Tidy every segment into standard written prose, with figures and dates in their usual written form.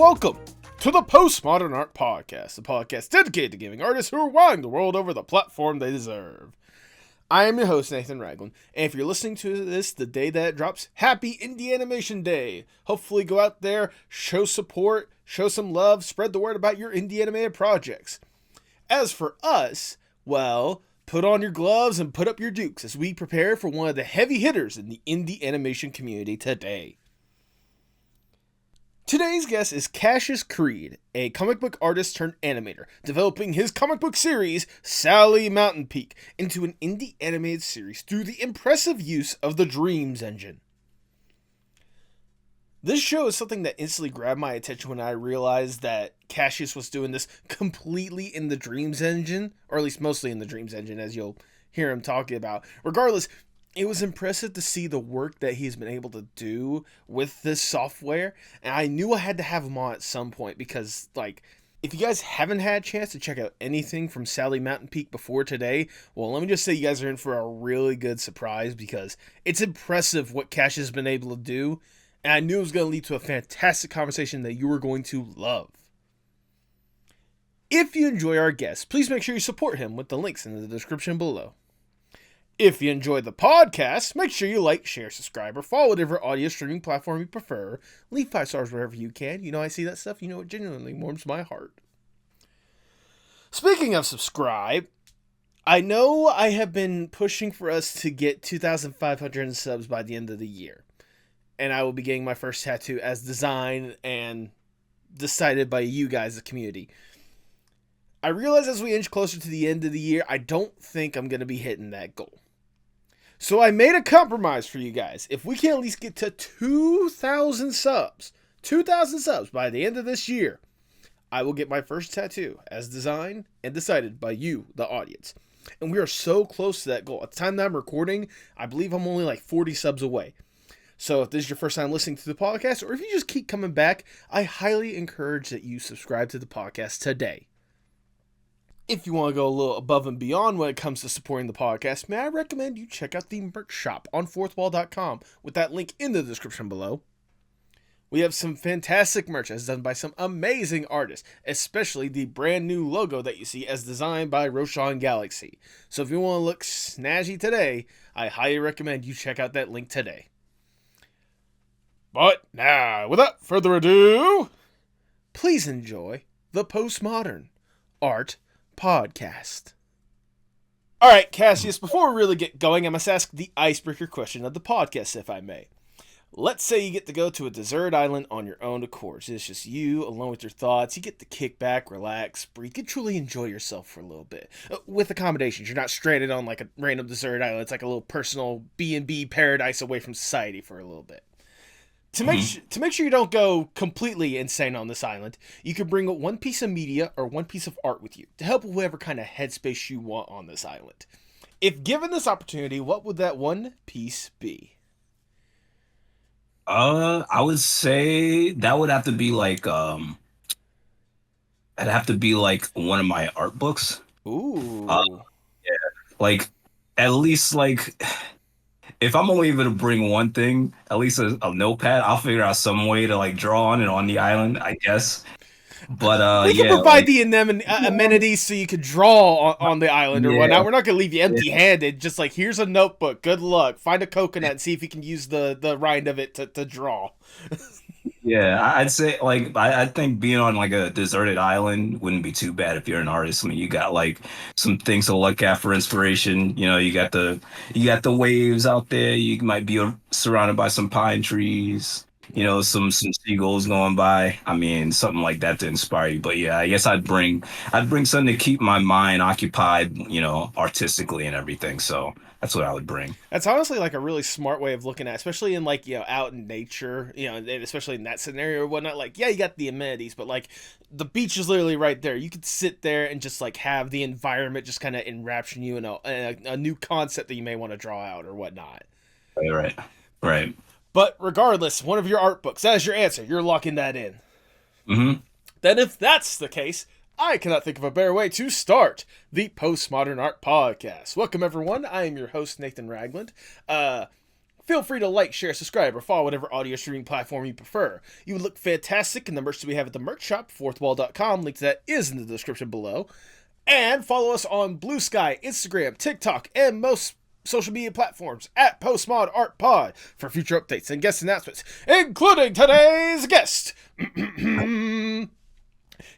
welcome to the Postmodern Art Podcast, a podcast dedicated to giving artists who are wowing the world over the platform they deserve. I am your host, Nathan Ragland, and if you're listening to this the day that it drops, happy Indie Animation Day! Hopefully go out there, show support, show some love, spread the word about your indie animated projects. As for us, well, put on your gloves and put up your dukes as we prepare for one of the heavy hitters in the indie animation community today. Today's guest is Cassius Creed, a comic book artist turned animator, developing his comic book series, Sally Mountainpeak, into an indie animated series through the impressive use of the Dreams engine. This show is something that instantly grabbed my attention when I realized that Cassius was doing this completely in the Dreams engine, or at least mostly in the Dreams engine, as you'll hear him talking about. Regardless, it was impressive to see the work that he's been able to do with this software, and I knew I had to have him on at some point because, if you guys haven't had a chance to check out anything from Sally Mountainpeak before today, well, let me just say you guys are in for a really good surprise because it's impressive what Cash has been able to do, and I knew it was going to lead to a fantastic conversation that you were going to love. If you enjoy our guest, please make sure you support him with the links in the description below. If you enjoy the podcast, make sure you like, share, subscribe, or follow whatever audio streaming platform you prefer. Leave 5 stars wherever you can. You know I see that stuff. You know it genuinely warms my heart. Speaking of subscribe, I know I have been pushing for us to get 2,500 subs by the end of the year. And I will be getting my first tattoo as designed and decided by you guys, the community. I realize as we inch closer to the end of the year, I don't think I'm going to be hitting that goal. So I made a compromise for you guys. If we can at least get to 2,000 subs by the end of this year, I will get my first tattoo as designed and decided by you, the audience. And we are so close to that goal. At the time that I'm recording, I believe I'm only 40 subs away. So if this is your first time listening to the podcast, or if you just keep coming back, I highly encourage that you subscribe to the podcast today. If you want to go a little above and beyond when it comes to supporting the podcast, may I recommend you check out the merch shop on fourthwall.com with that link in the description below. We have some fantastic merch as done by some amazing artists, especially the brand new logo that you see as designed by Roshan Galaxy. So if you want to look snazzy today, I highly recommend you check out that link today. But now, without further ado, please enjoy the Postmodern Art Podcast. Alright, Cassius, before we really get going, I must ask the icebreaker question of the podcast, if I may. Let's say you get to go to a desert island on your own accord. It's just you, alone with your thoughts. You get to kick back, relax, breathe. You can truly enjoy yourself for a little bit. With accommodations, you're not stranded on a random desert island. It's like a little personal B&B paradise away from society for a little bit. To make sure you don't go completely insane on this island, you can bring one piece of media or one piece of art with you to help whatever kind of headspace you want on this island. If given this opportunity, what would that one piece be? I would say that would have to be it'd have to be one of my art books. Ooh. Yeah. At least if I'm only able to bring one thing, at least a notepad, I'll figure out some way to draw on it on the island, I guess. But we can provide the amenities so you could draw on the island or whatnot. We're not gonna leave you empty-handed. Just here's a notebook. Good luck. Find a coconut and see if you can use the rind of it to draw. Yeah, I'd say I think being on a deserted island wouldn't be too bad if you're an artist. I mean, you got some things to look at for inspiration. You got the waves out there. You might be surrounded by some pine trees. Some seagulls going by. I mean, something like that to inspire you. But yeah, I guess I'd bring something to keep my mind occupied, artistically and everything. So that's what I would bring. That's honestly a really smart way of looking at it, especially in out in nature, and especially in that scenario or whatnot. You got the amenities, but the beach is literally right there. You could sit there and just have the environment just kind of enrapture you in a new concept that you may want to draw out or whatnot. Right. But regardless, one of your art books, that is your answer. You're locking that in. Mm-hmm. Then if that's the case, I cannot think of a better way to start the Postmodern Art Podcast. Welcome, everyone. I am your host, Nathan Ragland. Feel free to like, share, subscribe, or follow whatever audio streaming platform you prefer. You would look fantastic in the merch that we have at the merch shop, fourthwall.com. Link to that is in the description below. And follow us on Blue Sky, Instagram, TikTok, and most social media platforms at PostmodArtPod for future updates and guest announcements, including today's guest.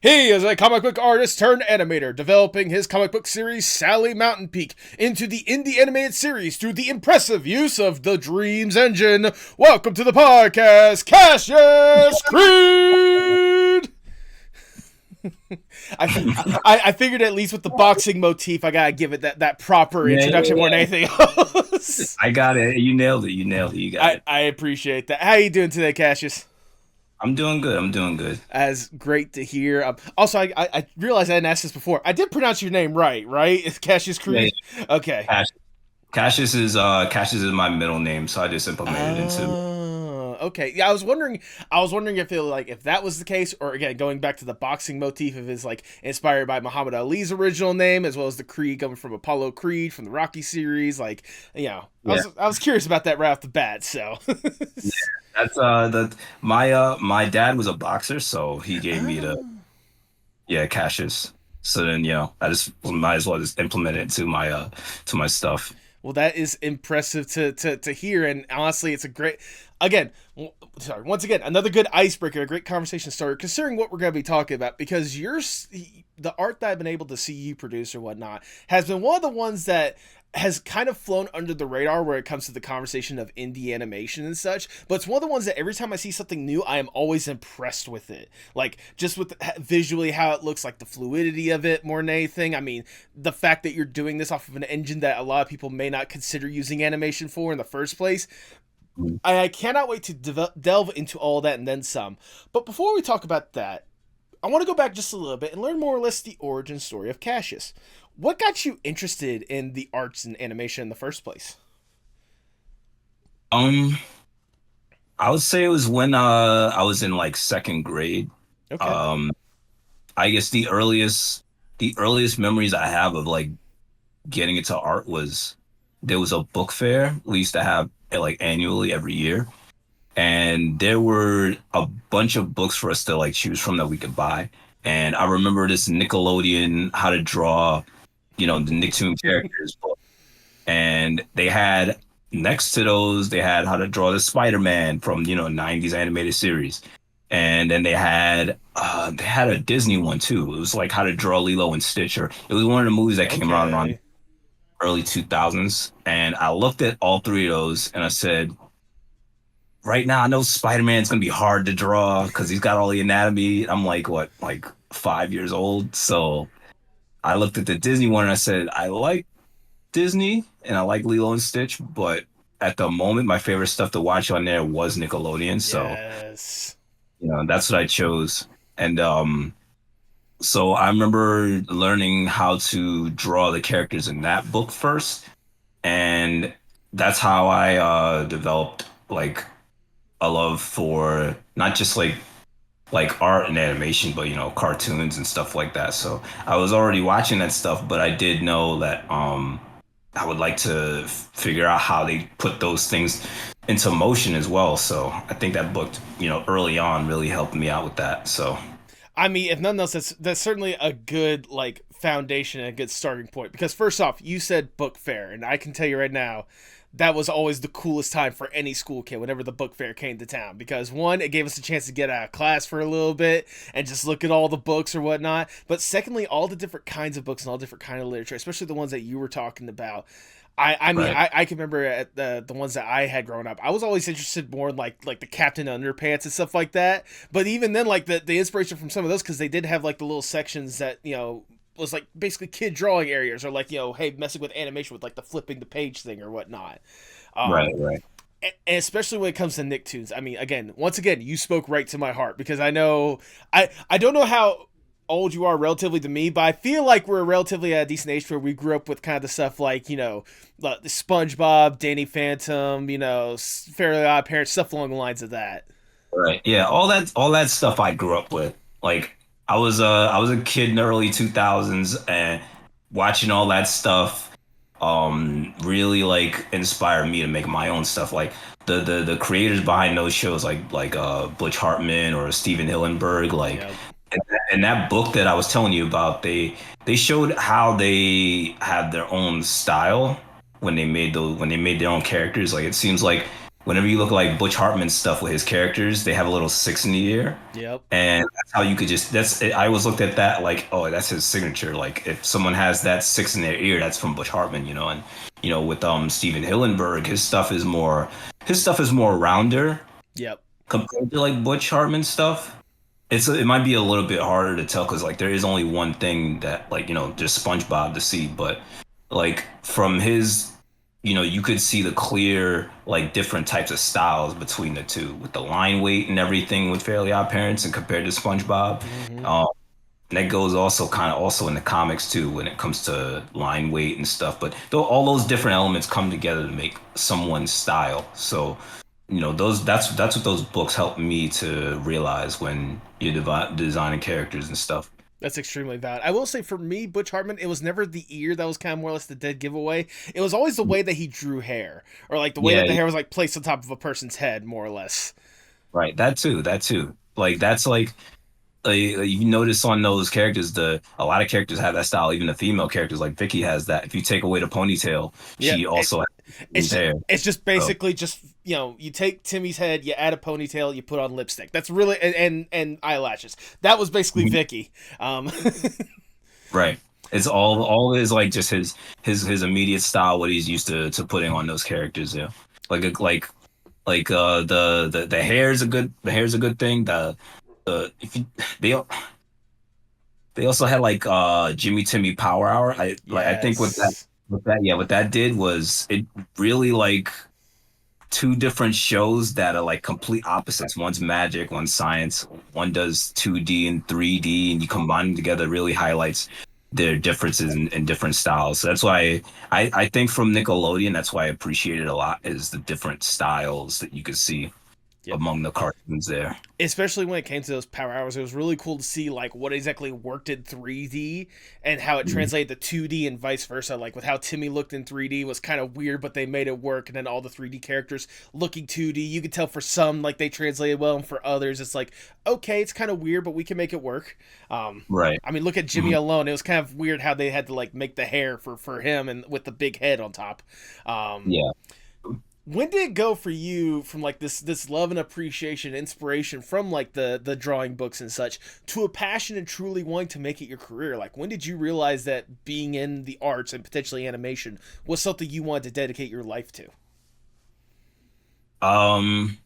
He is a comic book artist turned animator, developing his comic book series Sally Mountainpeak into the indie animated series through the impressive use of the Dreams Engine. Welcome to the podcast, Cassius Creed! I figured at least with the boxing motif, I gotta give it that proper introduction more than anything else. I got it. You nailed it. You nailed it. You got it. I appreciate that. How you doing today, Cassius? I'm doing good. I'm doing good. As great to hear. Also, I realized I didn't ask this before. I did pronounce your name right? It's Cassius Creed. Yeah. Okay. Cassius is my middle name, so I just implemented it into. Okay. Yeah, I was wondering if that was the case, or again going back to the boxing motif, if it's like inspired by Muhammad Ali's original name, as well as the Creed coming from Apollo Creed from the Rocky series. Like, I was curious about that right off the bat. So. Yeah, that's my dad was a boxer, so he gave me Cassius. So then I just might as well just implement it to my stuff. Well, that is impressive to hear, and honestly, it's a great. Once again, another good icebreaker, a great conversation starter, considering what we're going to be talking about, because the art that I've been able to see you produce or whatnot has been one of the ones that has kind of flown under the radar where it comes to the conversation of indie animation and such, but it's one of the ones that every time I see something new, I am always impressed with it. Like, just with visually how it looks, like the fluidity of it more than anything. I mean, the fact that you're doing this off of an engine that a lot of people may not consider using animation for in the first place. I cannot wait to delve into all that and then some. But before we talk about that, I want to go back just a little bit and learn more or less the origin story of Cassius. What got you interested in the arts and animation in the first place? I would say it was when I was in like second grade. Okay. I guess the earliest memories I have of like getting into art was there was a book fair we used to have like annually every year, and there were a bunch of books for us to like choose from that we could buy. And I remember this Nickelodeon How to Draw, the Nicktoon characters book, and they had next to those they had How to Draw the Spider-Man from 90s animated series, and then they had a Disney one too. It was like How to Draw Lilo and Stitch, or it was one of the movies that came out around early 2000s. And I looked at all three of those and I said, right now I know Spider-Man's gonna be hard to draw because he's got all the anatomy. I'm like 5 years old, so I looked at the Disney one and I said, I like Disney and I like Lilo and Stitch, but at the moment my favorite stuff to watch on there was Nickelodeon. So Yes. that's what I chose. And so I remember learning how to draw the characters in that book first, and that's how I developed like a love for not just like art and animation, but cartoons and stuff like that. So I was already watching that stuff, but I did know that I would like to figure out how they put those things into motion as well. So I think that book, early on really helped me out with that. So I mean, if nothing else, that's certainly a good foundation and a good starting point. Because first off, you said book fair, and I can tell you right now, that was always the coolest time for any school kid whenever the book fair came to town. Because one, it gave us a chance to get out of class for a little bit and just look at all the books or whatnot. But secondly, all the different kinds of books and all different kind of literature, especially the ones that you were talking about. I mean, right. I can remember at the ones that I had growing up. I was always interested more in like the Captain Underpants and stuff like that. But even then, like the inspiration from some of those, because they did have like the little sections that was like basically kid drawing areas, or like hey, messing with animation with like the flipping the page thing or whatnot. Right. And especially when it comes to Nicktoons. I mean, once again, you spoke right to my heart, because I know I don't know how old you are relatively to me, but I feel like we're relatively at a decent age where we grew up with kind of the stuff like the SpongeBob, Danny Phantom, Fairly Odd Parents, stuff along the lines of that. Right. Yeah. All that stuff I grew up with. Like I was a kid in the early 2000s and watching all that stuff. really like inspired me to make my own stuff. Like the creators behind those shows, like Butch Hartman or Steven Hillenburg, like Yep. and that book that I was telling you about, they showed how they had their own style when they made their own characters. Like it seems like whenever you look at, like Butch Hartman's stuff with his characters, they have a little six in the ear. Yep. And that's how you could just that's I always looked at that like, oh, that's his signature. Like if someone has that six in their ear, that's from Butch Hartman, you know. And with Steven Hillenburg, his stuff is more rounder Yep. compared to like Butch Hartman stuff. It might be a little bit harder to tell because like there is only one thing that like just SpongeBob to see, but like from his you could see the clear like different types of styles between the two with the line weight and everything with Fairly Odd Parents and compared to SpongeBob. Hmm. Um, and that goes also kind of also in the comics too when it comes to line weight and stuff. But though all those different elements come together to make someone's style. So those that's what those books help me to realize when you're designing characters and stuff. That's extremely valid. I will say for me, Butch Hartman, it was never the ear that was kind of more or less the dead giveaway. It was always the way that he drew hair, or like the way that Yeah, the hair was like placed on top of a person's head, more or less. right. That too. Like that's like, you notice on those characters, the a lot of characters have that style. Even the female characters, like Vicky, has that. If you take away the ponytail, Yeah, she also has it's his hair. it's just So, basically just you take Timmy's head, you add a ponytail, you put on lipstick. That's really and eyelashes. That was basically mhm, Vicky. right. It's all is like just his immediate style, what he's used to putting on those characters. Yeah, like the hair is a good thing. The if you they they also had like Jimmy Timmy Power Hour. I think Yes. what that did was it really like two different shows that are like complete opposites. One's magic, one's science. One does 2D and 3D, and you combine them together, it really highlights their differences in different styles. So that's why I think from Nickelodeon, that's why I appreciate it a lot is the different styles that you could see Yep. among the cartoons there. Especially when it came to those power hours, it was really cool to see like what exactly worked in 3D and how it Mhm. translated to 2D and vice versa. Like with how Timmy looked in 3D was kind of weird, but they made it work. And then all the 3D characters looking 2D, you could tell for some like they translated well, and for others it's like okay, it's kind of weird, but we can make it work. Right. I mean, look at Jimmy Mhm. alone. It was kind of weird how they had to like make the hair for him and with the big head on top. Um, Yeah. when did it go for you from like this love and appreciation inspiration from like the drawing books and such to a passion and truly wanting to make it your career? Like when did you realize that being in the arts and potentially animation was something you wanted to dedicate your life to? Um,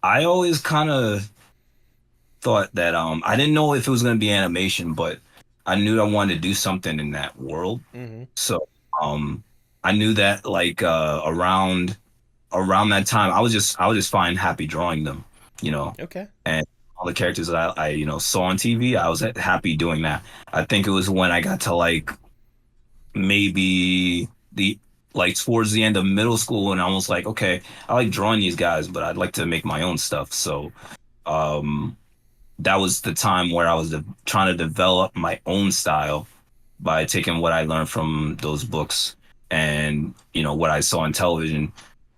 I always kind of thought that I didn't know if it was going to be animation, but I knew I wanted to do something in that world. Mm-hmm. So um I knew that like around that time I was just fine happy drawing them, you know. Okay. And all the characters that I saw on TV, I was happy doing that. I think it was when I got to like maybe the like towards the end of middle school and I was like, okay, I like drawing these guys, but I'd like to make my own stuff. So um that was the time where I was trying to develop my own style by taking what I learned from those books and what I saw on television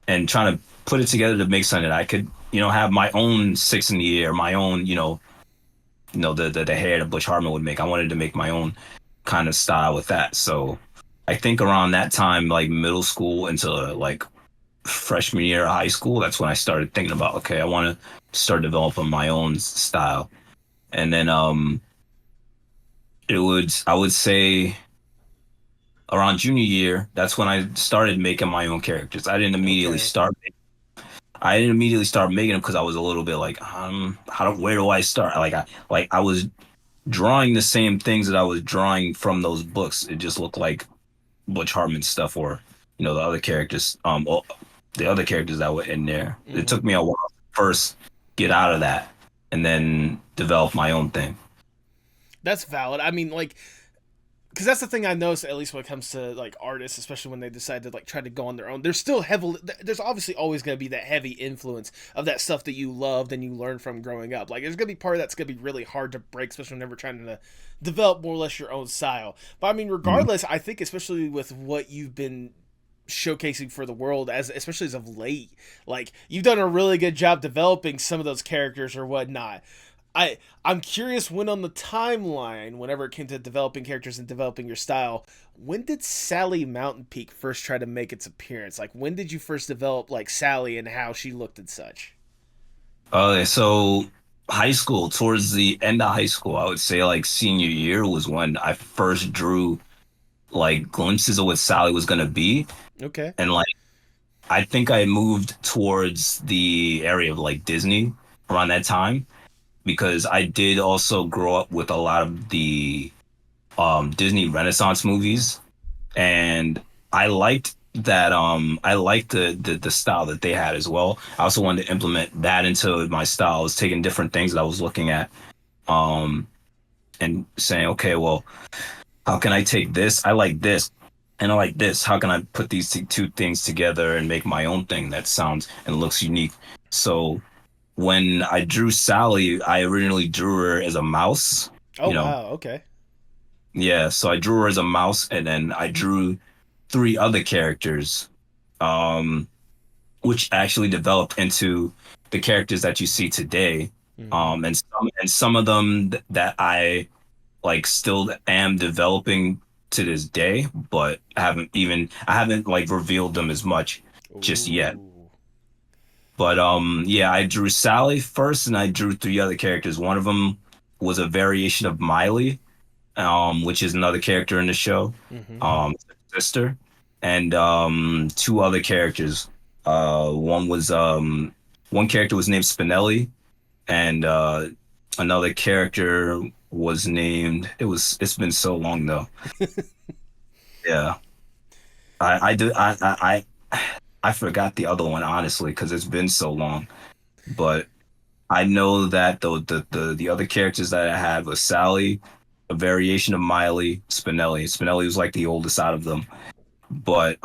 and trying to put it together to make something that I could have my own six in the air, my own the hair that Butch Hartman would make. I wanted to make my own kind of style with that. So I think around that time, like middle school into like freshman year of high school, that's when I started thinking about okay, I want to start developing my own style. And then I would say around junior year, that's when I started making my own characters. Okay. I didn't immediately start making them because I was a little bit like, where do I start? Like I was drawing the same things that I was drawing from those books. It just looked like Butch Hartman stuff or, the other characters, the other characters that were in there. It Mm-hmm. took me a while to first get out of that and then develop my own thing. That's valid. I mean, like because that's the thing I notice, at least when it comes to like artists, especially when they decide to like try to go on their own. There's still heavily, there's obviously always going to be that heavy influence of that stuff that you loved and you learned from growing up. Like there's going to be part of that's going to be really hard to break, especially whenever trying to develop more or less your own style. But I mean, Mhm. regardless, I think especially with what you've been showcasing for the world, as especially as of late, like you've done a really good job developing some of those characters or whatnot. I'm curious, when on the timeline, whenever it came to developing characters and developing your style, when did Sally Mountainpeak first try to make its appearance? Like when did you first develop like Sally and how she looked and such? So high school, towards the end of high school, I would say like senior year was when I first drew like glimpses of what Sally was gonna be. Okay. And like I think I moved towards the area of like Disney around that time because I did also grow up with a lot of the Disney Renaissance movies, and I liked the style that they had as well. I also wanted to implement that into my style. I was taking different things that I was looking at um and saying, okay, well, how can I take this? I like this and I like this. How can I put these two things together and make my own thing that sounds and looks unique? So when I drew Sally, I originally drew her as a mouse, Oh you know. wow. Okay. Yeah, so I drew her as a mouse, and then I drew three other characters, um, which actually developed into the characters that you see today. Mm-hmm. And some of them that I like still am developing to this day, but I haven't like revealed them as much just yet. Ooh. But yeah, I drew Sally first, and I drew three other characters. One of them was a variation of Miley, which is another character in the show, Mm-hmm. sister, and two other characters. One character was named Spinelli, and another character was named. It's been so long though. Yeah, I did I forgot the other one honestly because it's been so long. But I know that the other characters that I had was Sally, a variation of Miley, Spinelli. Spinelli was like the oldest out of them. But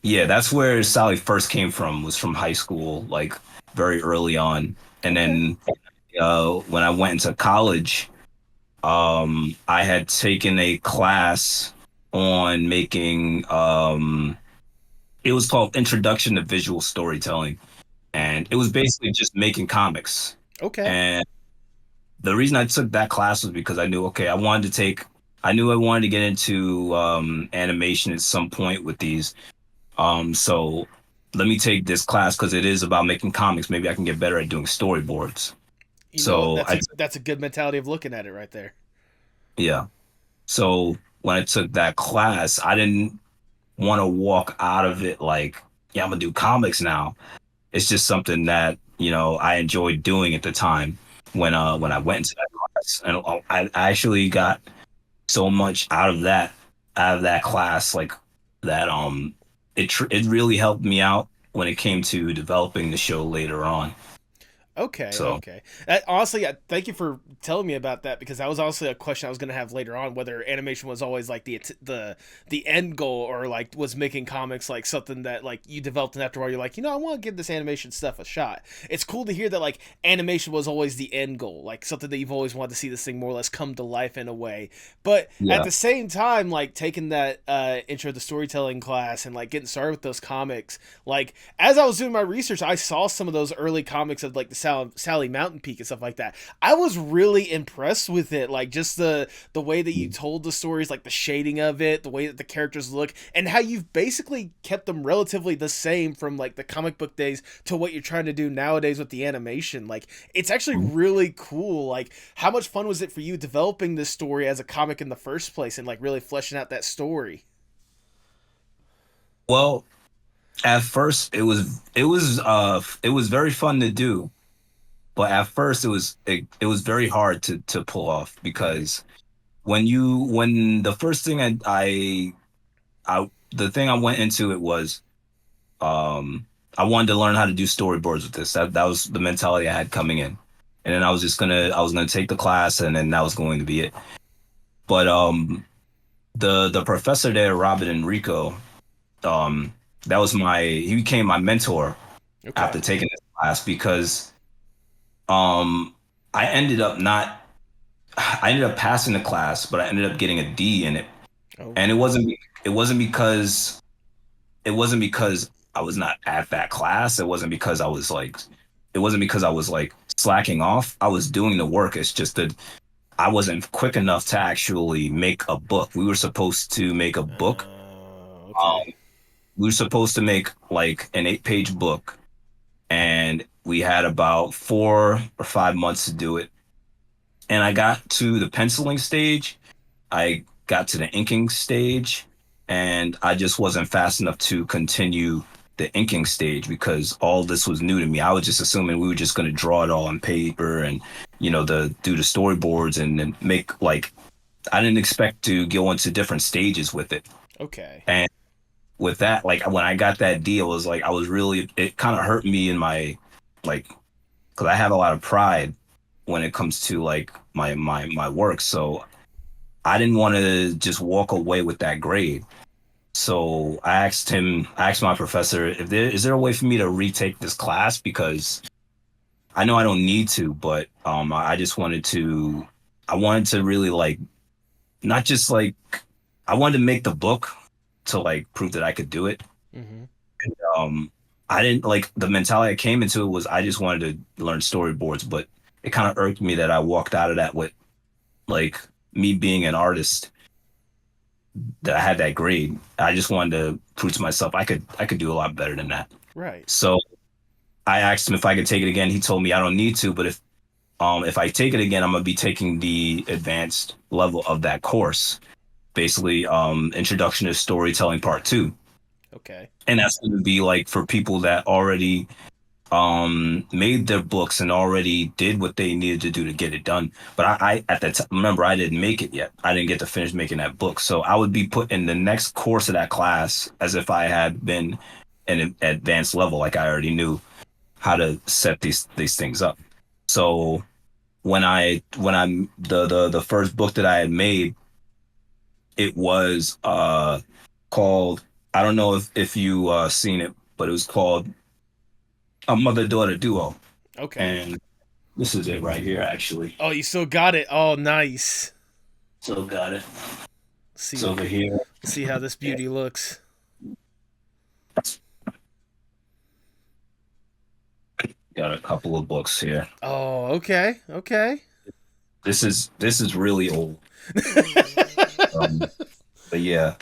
yeah, that's where Sally first came from, was from high school, like very early on. And Okay. then when I went into college, I had taken a class on making it was called Introduction to Visual Storytelling. And it was basically just making comics. Okay. And the reason I took that class was because I knew, okay, I knew I wanted to get into animation at some point with these. So let me take this class because it is about making comics. Maybe I can get better at doing storyboards. You know So that's a good mentality of looking at it right there. yeah. So when I took that class, I didn't want to walk out of it like, yeah, I'm gonna do comics now. It's just something that, I enjoyed doing at the time when I went into that class. And I actually got so much out of that class, like that it really helped me out when it came to developing the show later on. Okay, So okay. Honestly, thank you for telling me about that because that was also a question I was going to have later on, whether animation was always like the end goal, or like was making comics like something that like you developed, and after a while you're like, I want to give this animation stuff a shot. It's cool to hear that like animation was always the end goal, like something that you've always wanted to see this thing more or less come to life in a way. But at yeah. the same time, like taking that intro to storytelling class and like getting started with those comics, like as I was doing my research, I saw some of those early comics of like the Sally Mountainpeak and stuff like that. I was really impressed with it, like just the way that you told the stories, like the shading of it, the way that the characters look, and how you've basically kept them relatively the same from like the comic book days to what you're trying to do nowadays with the animation. Like it's actually really cool. Like how much fun was it for you developing this story as a comic in the first place and like really fleshing out that story? Well, at first it was very fun to do, but at first it was very hard to pull off because when the first thing the thing I went into it was I wanted to learn how to do storyboards with this. That was the mentality I had coming in. And then I was gonna take the class, and then that was going to be it. But the professor there, Robin Enrico, um, that was my he became my mentor after Okay. taking this class because um I ended up not I ended up passing the class, but I ended up getting a D in it. Oh. And it wasn't because it wasn't because I was not at that class. It wasn't because I was like slacking off. I was doing the work. It's just that I wasn't quick enough to actually make a book. We were supposed to make a book. Okay. We were supposed to make like an 8-page book, and we had about 4 or 5 months to do it. And I got to the penciling stage, I got to the inking stage, and I just wasn't fast enough to continue the inking stage because all this was new to me. I was just assuming we were just going to draw it all on paper and, the do the storyboards and then make like I didn't expect to go into different stages with it. Okay. And with that, like when I got that deal, was like I was really it kind of hurt me in my like because I have a lot of pride when it comes to like my work. So I didn't want to just walk away with that grade. So I asked my professor if there is there a way for me to retake this class because I know I don't need to, but I just I wanted to really like not just like I wanted to make the book to like prove that I could do it. Mm-hmm. Um, I didn't like the mentality I came into it was I just wanted to learn storyboards, but it kind of irked me that I walked out of that with like me being an artist that I had that grade. I just wanted to prove to myself I could do a lot better than that. Right. So I asked him if I could take it again. He told me I don't need to, but if I take it again, I'm gonna be taking the advanced level of that course, basically Introduction to Storytelling Part 2. Okay. And that's gonna be like for people that already made their books and already did what they needed to do to get it done. But I at that time remember I didn't make it yet. I didn't get to finish making that book. So I would be put in the next course of that class as if I had been an advanced level, like I already knew how to set these things up. So when I'm the first book that I had made, it was called I don't know if you seen it, but it was called A Mother Daughter Duo. Okay. And this is it right here, actually. Oh, you still got it. Oh, nice. So got it. It's See, over here. see how this Yeah, beauty looks. got a couple of books here. Oh, okay. Okay. This is really old. Um, but yeah,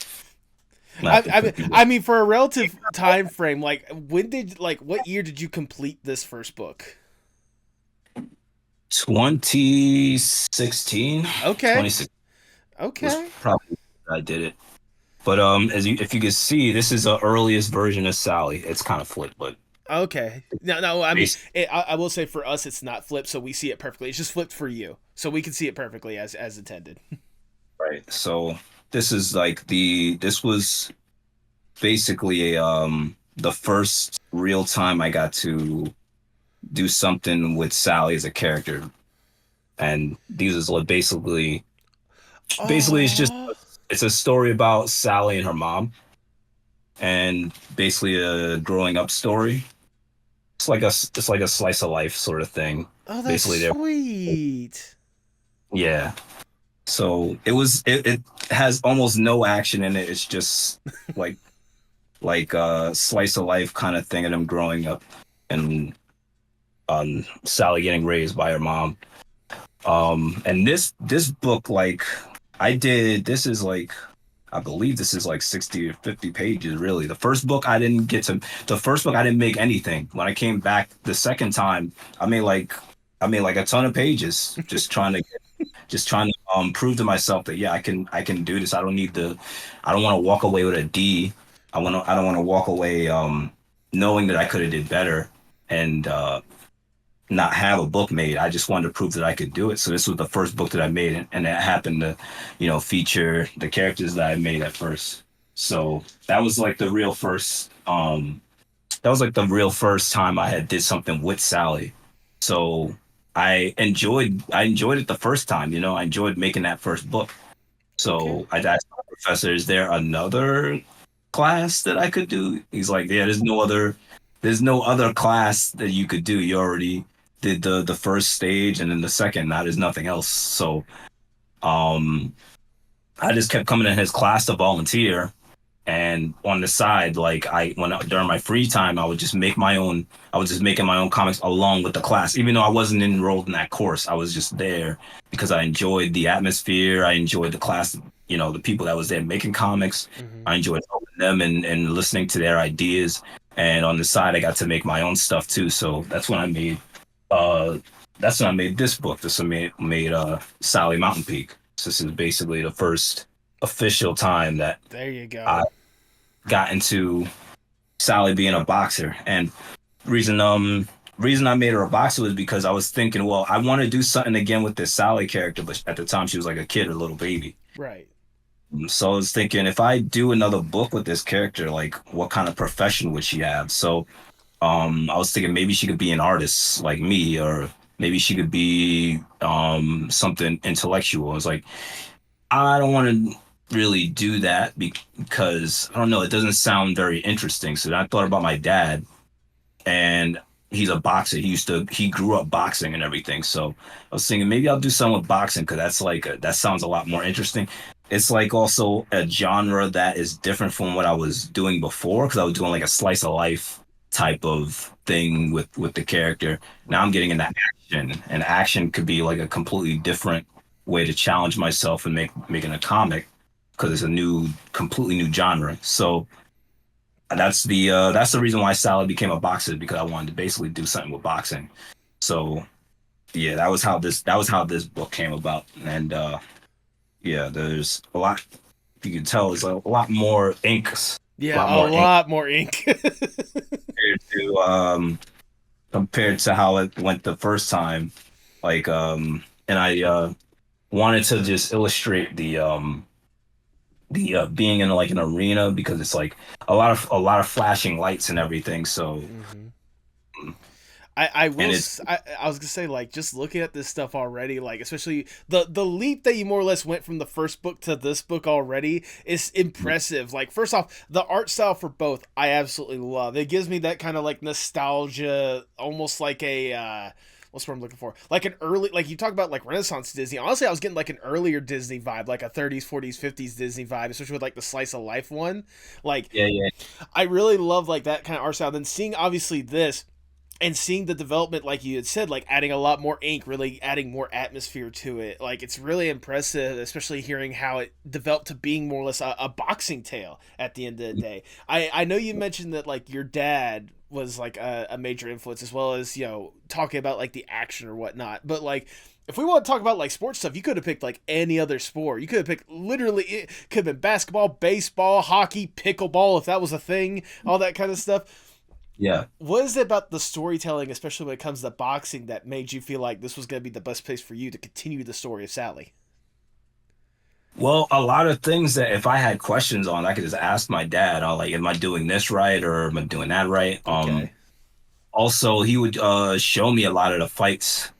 I have I, to I mean, quickly look. I mean, for a relative time frame, like what year did you complete this first book? 2016, Okay. 2016 was Okay. probably when I did it. But if you can see, this is the earliest version of Sally. It's kind of flipped, but Okay. No, no. I mean, basically, I will say for us, it's not flipped, so we see it perfectly. It's just flipped for you, so we can see it perfectly as intended. right. So this was basically the first real time I got to do something with Sally as a character. And these is like basically Oh. it's a story about Sally and her mom and basically a growing up story. It's like a slice of life sort of thing. Oh, that's Basically there sweet. yeah. So it has almost no action in it. It's just like like a slice of life kind of thing of them growing up and Sally getting raised by her mom. And this book, like I did, this is like I believe this is like 60 or 50 pages, really. The first book I didn't make anything. When I came back the second time, I made like a ton of pages, just trying to prove to myself that yeah, I can do this. I don't want to walk away with a D. I don't want to walk away knowing that I could have did better. And not have a book made. I just wanted to prove that I could do it. So this was the first book that I made, and it happened to, feature the characters that I made at first. So that was like the real first. That was like the real first time I had did something with Sally. So I enjoyed it the first time. I enjoyed making that first book. Okay. So I asked my professor, is there another class that I could do? He's like, yeah, there's no other class that you could do. You already did the first stage and then the second. Now there's nothing else. So um I just kept coming in his class to volunteer. And on the side, like during my free time, I was just making my own comics along with the class. Even though I wasn't enrolled in that course, I was just there because I enjoyed the atmosphere. I enjoyed the class, the people that was there making comics. Hmm. I enjoyed helping them and listening to their ideas. And on the side, I got to make my own stuff too. So uh that's when I made this book. This one made Sally Mountainpeak. So this is basically the first official time that There you I go. got into Sally being a boxer. And reason reason I made her a boxer was because I was thinking, well, I want to do something again with this Sally character, but at the time she was like a kid, a little baby. Right. So I was thinking if I do another book with this character, like what kind of profession would she have? So I was thinking maybe she could be an artist like me, or maybe she could be something intellectual. I was like, I don't want to really do that because I don't know, it doesn't sound very interesting. So I thought about my dad, and he's a boxer. He grew up boxing and everything. So I was thinking maybe I'll do something with boxing because that sounds a lot more interesting. It's like also a genre that is different from what I was doing before because I was doing like a slice of life type of thing with the character. Now I'm Right. getting into action, and action could be like a completely different way to challenge myself and making a comic because it's a completely new genre. So that's the reason why Sally became a boxer because I wanted to basically do something with boxing. So yeah, that was how this book came about. And yeah, there's a lot you can tell there's a lot more a Yeah, lot a more ink lot more ink. compared to how it went the first time. Like and I wanted to just illustrate the being in like an arena because it's like a lot of flashing lights and everything. So Hmm. I and it's I was gonna say, like, just looking at this stuff already, like, especially the leap that you more or less went from the first book to this book already is impressive. Like, first off, the art style for both I absolutely love. It gives me that kind of like nostalgia, almost like a what's what I'm looking for, like an early, like you talk about like Renaissance Disney. Honestly, I was getting like an earlier Disney vibe, like a 30s, 40s, 50s Disney vibe, especially with like the slice of life one. Like, yeah, yeah, I really love like that kind of art style. Then seeing obviously this and seeing the development, like you had said, like adding a lot more ink, really adding more atmosphere to it, like it's really impressive, especially hearing how it developed to being more or less a boxing tale at the end of the day. I know you mentioned that like your dad was like a major influence, as well as, talking about like the action or whatnot, but like if we want to talk about like sports stuff, you could have picked like any other sport. You could have picked, literally, it could have been basketball, baseball, hockey, pickleball, if that was a thing, all that kind of stuff. yeah. What is it about the storytelling, especially when it comes to boxing, that made you feel like this was going to be the best place for you to continue the story of Sally? Well, a lot of things that if I had questions on, I could just ask my dad. Like, am I doing this right or am I doing that right? Okay. Also, he would show me a lot of the fights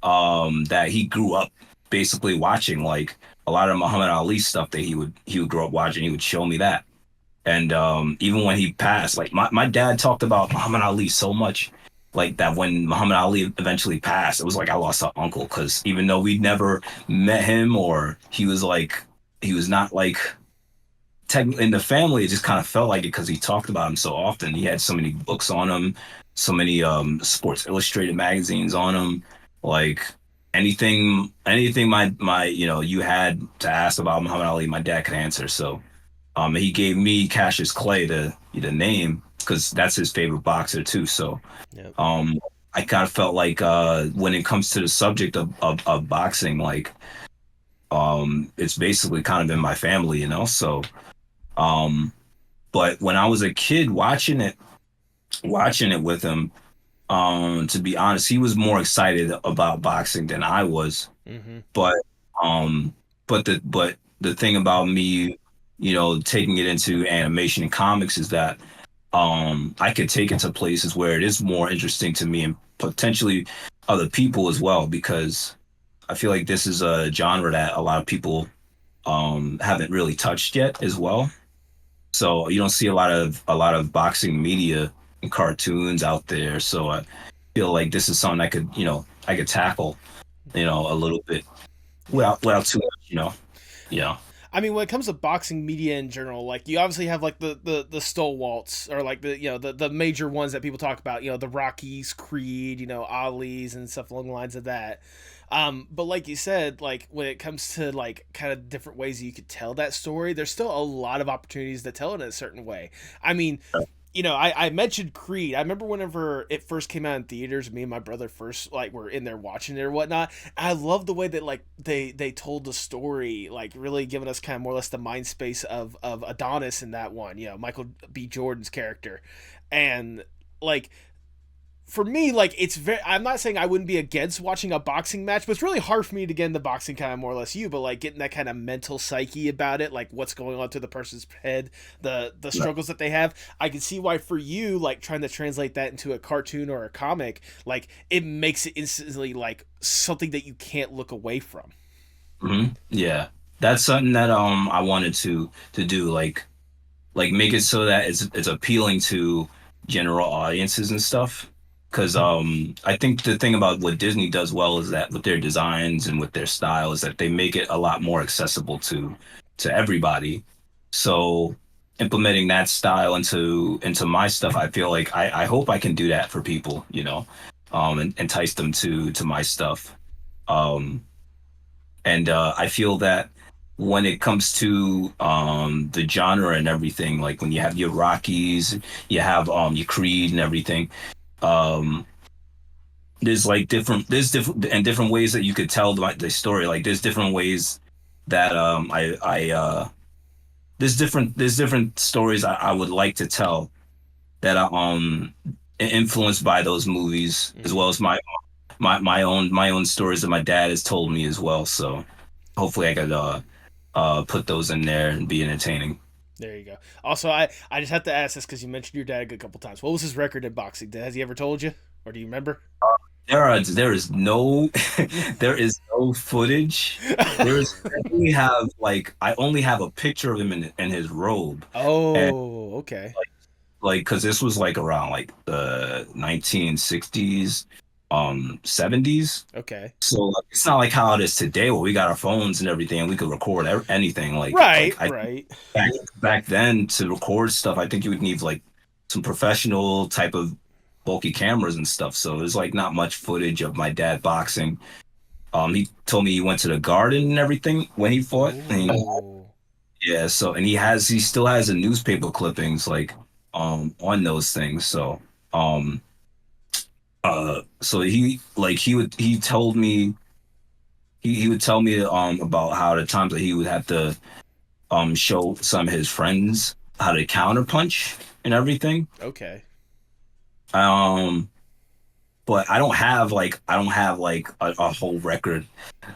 that he grew up basically watching, like a lot of Muhammad Ali stuff that he would grow up watching. He would show me that. And even when he passed, like my dad talked about Muhammad Ali so much, like that when Muhammad Ali eventually passed, it was like I lost an uncle because even though we never met him or he was not like technically in the family, it just kind of felt like it because he talked about him so often. He had so many books on him, so many Sports Illustrated magazines on him, like anything my you had to ask about Muhammad Ali, my dad could answer. So he gave me Cassius Clay the name because that's his favorite boxer too. So Yep. um, I kind of felt like when it comes to the subject of boxing, like it's basically kind of in my family, So um, but when I was a kid watching it with him, to be honest, he was more excited about boxing than I was. Mm-hmm. But um, but the thing about me, taking it into animation and comics is that I could take it to places where it is more interesting to me and potentially other people as well, because I feel like this is a genre that a lot of people haven't really touched yet as well. So you don't see a lot of boxing media and cartoons out there. So I feel like this is something I could tackle, a little bit Yeah. without too much, yeah. I mean, when it comes to boxing media in general, like you obviously have like the stalwarts or like the major ones that people talk about, the Rockies, Creed, Ali's and stuff along the lines of that. But like you said, like when it comes to like kind of different ways you could tell that story, there's still a lot of opportunities to tell it in a certain way. I mean, I mentioned Creed. I remember whenever it first came out in theaters, me and my brother first like were in there watching it or whatnot. I love the way that like they told the story, like really giving us kind of more or less the mind space of Adonis in that one. Michael B. Jordan's character, and like for me, like it's very. I'm not saying I wouldn't be against watching a boxing match, but it's really hard for me to get into boxing, kind of more or less you. But like getting that kind of mental psyche about it, like what's going on to the person's head, the struggles that they have. I can see why for you, like trying to translate that into a cartoon or a comic, like it makes it instantly like something that you can't look away from. Yeah. That's something that I wanted to do, like make it so that it's appealing to general audiences and stuff. Because I think the thing about what Disney does well is that with their designs and with their style is that they make it a lot more accessible to everybody. So implementing that style into my stuff, I feel like I hope I can do that for people, and entice them to my stuff. Um, and I feel that when it comes to the genre and everything, like when you have your Rockies, you have your Creed and everything, um, there's different ways that you could tell the story. Like there's different ways that I there's different stories I would like to tell that are influenced by those movies as Mm-hmm. well as my own stories that my dad has told me as well. So hopefully I could put those in there and be entertaining. There you go. Also, I just have to ask this because you mentioned your dad a couple times. What was his record in boxing? Has he ever told you, or do you remember? There is no there is no footage. I only have a picture of him in his robe. And Oh, okay. like because this was like around like the 1960s, 70s. Okay. So like, it's not like how it is today where we got our phones and everything and we could record anything. Like Right, I right. back then to record stuff, I think you would need like some professional type of bulky cameras and stuff. So there's like not much footage of my dad boxing. He told me he went to the garden and everything when he fought. Oh. Yeah, so and he still has the newspaper clippings like on those things. So he told me he would tell me about how the times that he would have to show some of his friends how to counterpunch and everything. Okay. Um, but I don't have like a whole record.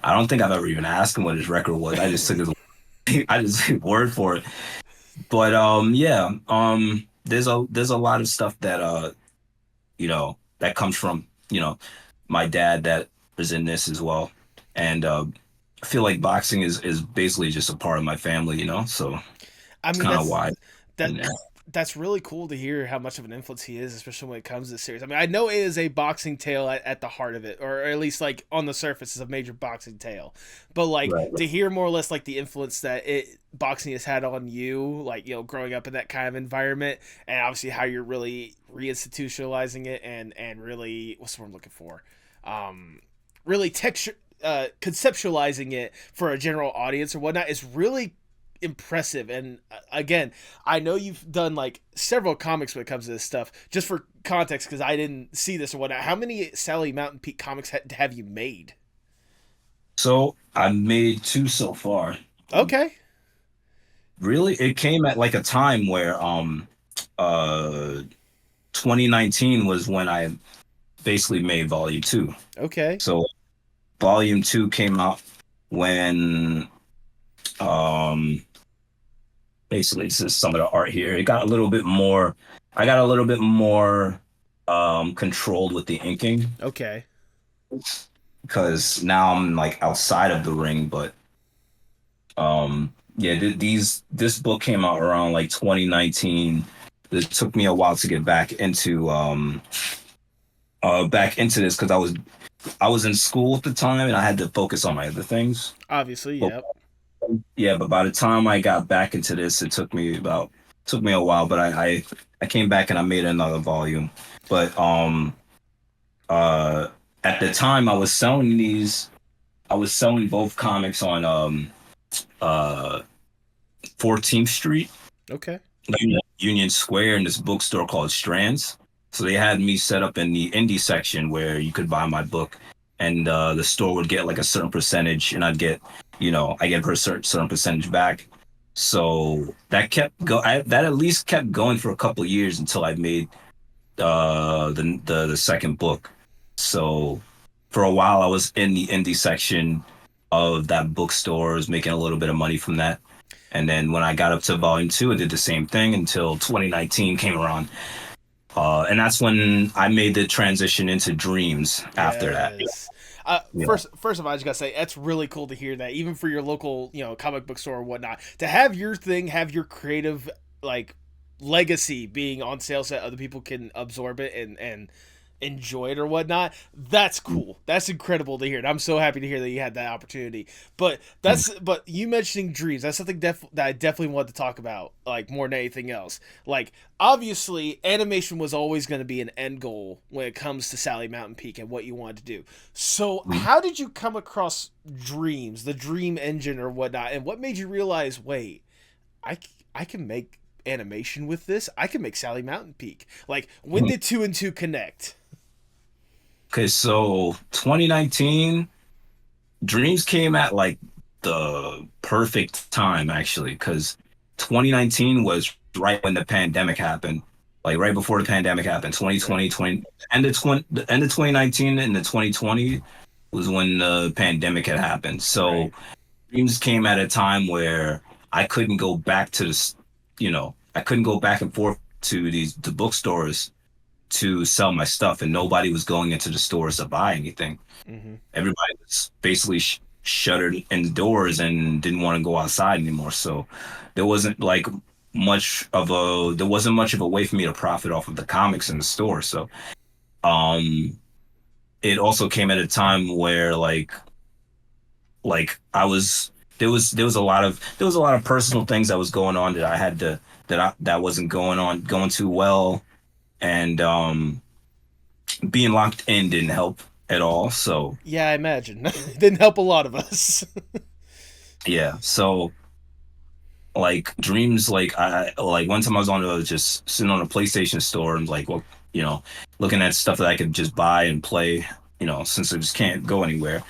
I don't think I've ever even asked him what his record was. I just took his I just took word for it. But yeah, there's a lot of stuff that that comes from, my dad that is in this as well. And I feel like boxing is basically just a part of my family, so I it's mean, kind of why that in there. that's really cool to hear how much of an influence he is, especially when it comes to the series. I mean, I know it is a boxing tale at the heart of it, or at least like on the surface is a major boxing tale. But like Right. to hear more or less like the influence that boxing has had on you, like growing up in that kind of environment, and obviously how you're really reinstitutionalizing it and really what's the word I'm looking for, really texture. Conceptualizing it for a general audience or whatnot is really impressive. And again, I know you've done like several comics when it comes to this stuff. Just for context, because I didn't see this or whatnot, how many Sally Mountainpeak comics have you made? So I made two so far. Okay. Really, it came at like a time where uh 2019 was when I basically made volume two. Okay. So volume two came out when um basically it's just some of the art here. It got a little bit more I got a little bit more controlled with the inking Okay. because now I'm like outside of the ring, but Yeah, this book came out around like 2019. It took me a while to get back into this because I was in school at the time and I had to focus on my other things. Obviously, But yep. yeah, but by the time I got back into this, took me a while, but I came back and I made another volume. But uh at the time I was selling both comics on uh 14th Street, Okay. Union Square, in this bookstore called Strands. So they had me set up in the indie section where you could buy my book, and the store would get like a certain percentage, and I get her certain percentage back. So that at least kept going for a couple of years until I made the second book. So for a while, I was in the indie section of that bookstore, was making a little bit of money from that. And then when I got up to volume two, I did the same thing until 2019 came around. And that's when I made the transition into Dreams after that. Yes. Yeah. First of all, I just gotta say that's really cool to hear that, even for your local, comic book store or whatnot, to have your thing, have your creative like legacy being on sale so that other people can absorb it and enjoy it or whatnot. That's cool. That's incredible to hear. And I'm so happy to hear that you had that opportunity. But you mentioning dreams, that's something that I definitely want to talk about, like more than anything else. Like obviously, animation was always going to be an end goal when it comes to Sally Mountainpeak and what you wanted to do. So how did you come across dreams, the dream engine or whatnot, and what made you realize, wait, I I can make animation with this. I can make Sally Mountainpeak. Like when did two and two connect? Okay, so 2019, Dreams came at like the perfect time actually, because 2019 was right when the pandemic happened. Like right before the pandemic happened, Right. 2020, the end of 2019 and the 2020 was when the pandemic had happened. So Right. Dreams came at a time where I couldn't go back to I couldn't go back and forth to the bookstores to sell my stuff, and nobody was going into the stores to buy anything. Mm-hmm. Everybody was basically shuttered indoors and didn't want to go outside anymore. So there wasn't like there wasn't much of a way for me to profit off of the comics in the store. So um it also came at a time where I was there was a lot of personal things that was going on that I had to that wasn't going too well, and being locked in didn't help at all. So Yeah, I imagine. Didn't help a lot of us. yeah, so like dreams, like one time I was just sitting on a PlayStation store and like, well, looking at stuff that I could just buy and play, since I just can't go anywhere.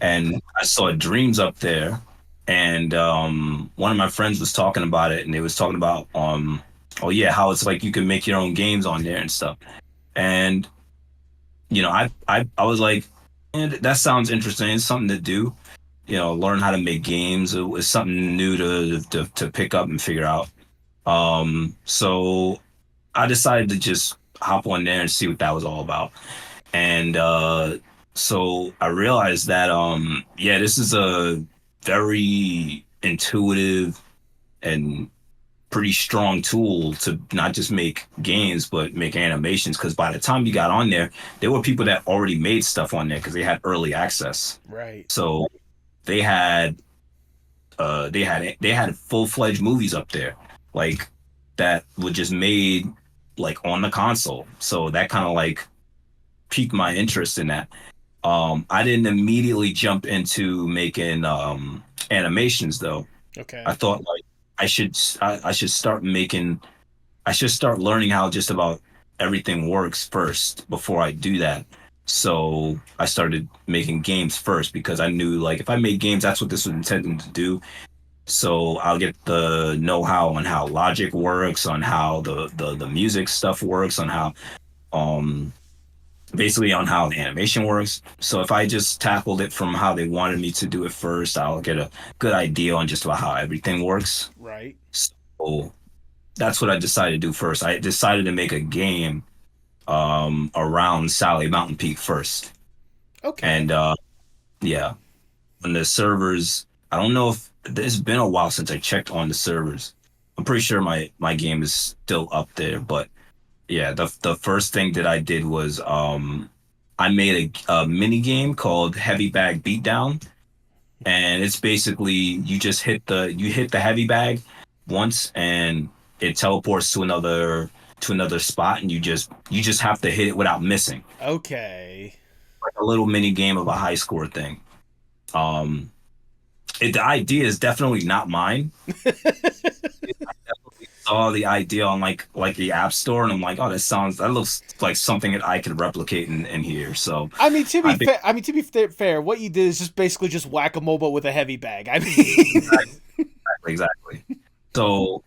And I saw dreams up there, and one of my friends was talking about it, and they was talking about oh yeah, how it's like you can make your own games on there and stuff. And I was like, and that sounds interesting. It's something to do. Learn how to make games. It was something new to pick up and figure out. So I decided to just hop on there and see what that was all about. And so I realized that yeah, this is a very intuitive and pretty strong tool to not just make games but make animations, because by the time you got on there were people that already made stuff on there because they had early access. Right. So they had they had full-fledged movies up there, like that were just made like on the console. So that kind of like piqued my interest in that. I didn't immediately jump into making animations though. I Okay. thought like I should start making I should start learning how just about everything works first before I do that. So I started making games first because I knew like if I made games, that's what this was intended to do. So I'll get the know-how on how logic works, on how the music stuff works, on how um basically on how the animation works. So if I just tackled it from how they wanted me to do it first, I'll get a good idea on just about how everything works. Right. So that's what I decided to do first. I decided to make a game around Sally Mountain Peak first. Okay. And yeah, when the servers, I don't know it's been a while since I checked on the servers. I'm pretty sure my game is still up there, but yeah, the first thing that I did was I made a mini game called Heavy Bag Beatdown, and it's basically you hit the heavy bag once and it teleports to another spot, and you just have to hit it without missing. Okay. Like a little mini game of a high score thing. Um the idea is definitely not mine. I definitely saw the idea on like the App Store, and I'm like, oh, that looks like something that I could replicate in here. So I mean, to be I think fair, fair, what you did is just basically just whack a mobile with a heavy bag. I mean, exactly. So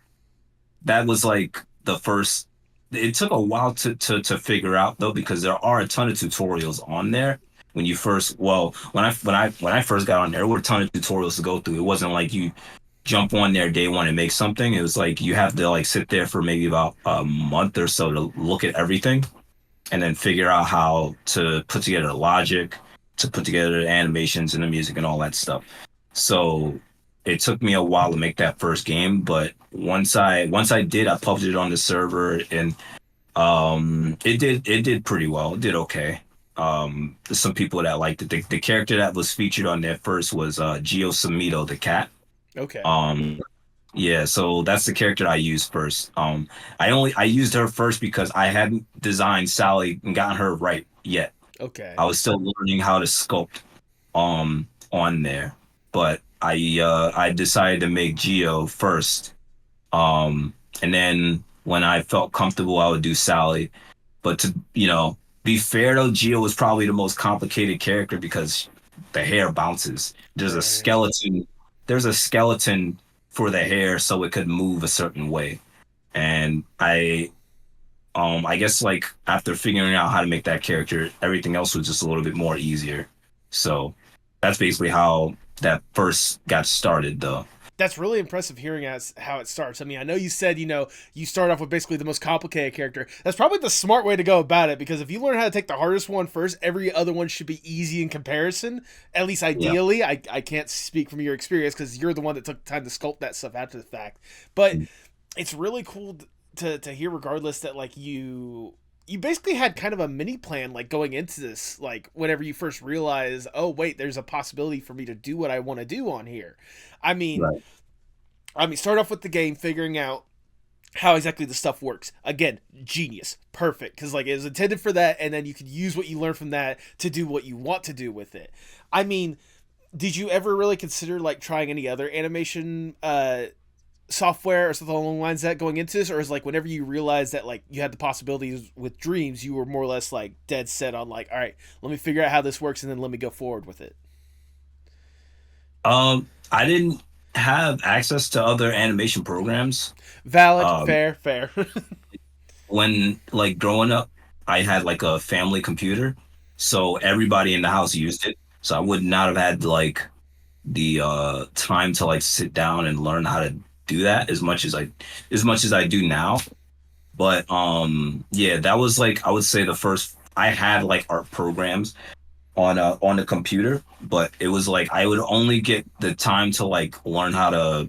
that was like the first. It took a while to figure out though, because there are a ton of tutorials on there. When you first, well, when I first got on there were a ton of tutorials to go through. It wasn't like you jump on there day one and make something. It was like you have to like sit there for maybe about a month or so to look at everything and then figure out how to put together the logic, to put together the animations and the music and all that stuff. So it took me a while to make that first game, but once I did, I published it on the server, and it did pretty well. It did okay. There's some people that liked it. The character that was featured on there first was Geo Samito, the cat. okay, Um, yeah, so that's the character I used first. I used her first because I hadn't designed Sally and gotten her right yet. okay, I was still learning how to sculpt on there. But I decided to make Geo first. And then when I felt comfortable, I would do Sally. But to, be fair though, Geo was probably the most complicated character because the hair bounces. right. There's a skeleton for the hair so it could move a certain way. And I guess like after figuring out how to make that character, everything else was just a little bit more easier. So that's basically how that first got started though. That's really impressive hearing as how it starts. I mean, I know you said, you start off with basically the most complicated character. That's probably the smart way to go about it, because if you learn how to take the hardest one first, every other one should be easy in comparison. At least Yeah. ideally. I can't speak from your experience because you're the one that took time to sculpt that stuff after the fact. But it's really cool to hear regardless that like you basically had kind of a mini plan like going into this, like whenever you first realize, oh wait, there's a possibility for me to do what I want to do on here. I mean, Right. start off with the game, figuring out how exactly the stuff works. Again, genius, perfect, because like it was intended for that, and then you could use what you learn from that to do what you want to do with it. I mean, did you ever really consider like trying any other animation software or something along the lines of that going into this, or is like whenever you realized that like you had the possibilities with Dreams, you were more or less like dead set on like, all right, let me figure out how this works and then let me go forward with it? I didn't have access to other animation programs. Valid, Um, fair, fair. when like growing up, I had like a family computer, so everybody in the house used it. So I would not have had like the time to like sit down and learn how to do that as much as I do now. But yeah, that was like I would say the first I had like art programs on the computer, but it was like I would only get the time to like learn how to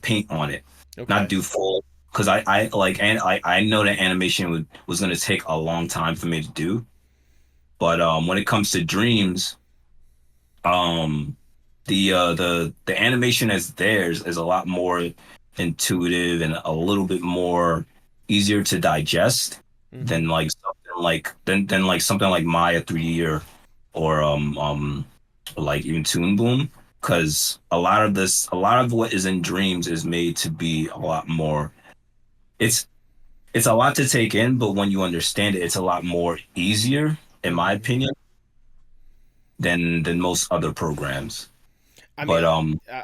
paint on it, not Okay. do full because I like and I know that animation was going to take a long time for me to do. But when it comes to Dreams, um the animation as theirs is a lot more intuitive and a little bit more easier to digest Mm-hmm. than than like something like Maya 3D or like even Toon Boom, because a lot of what is in Dreams is made to be a lot more. It's it's a lot to take in, but when you understand it, it's a lot more easier, in my Mm-hmm. opinion, than most other programs. I mean, But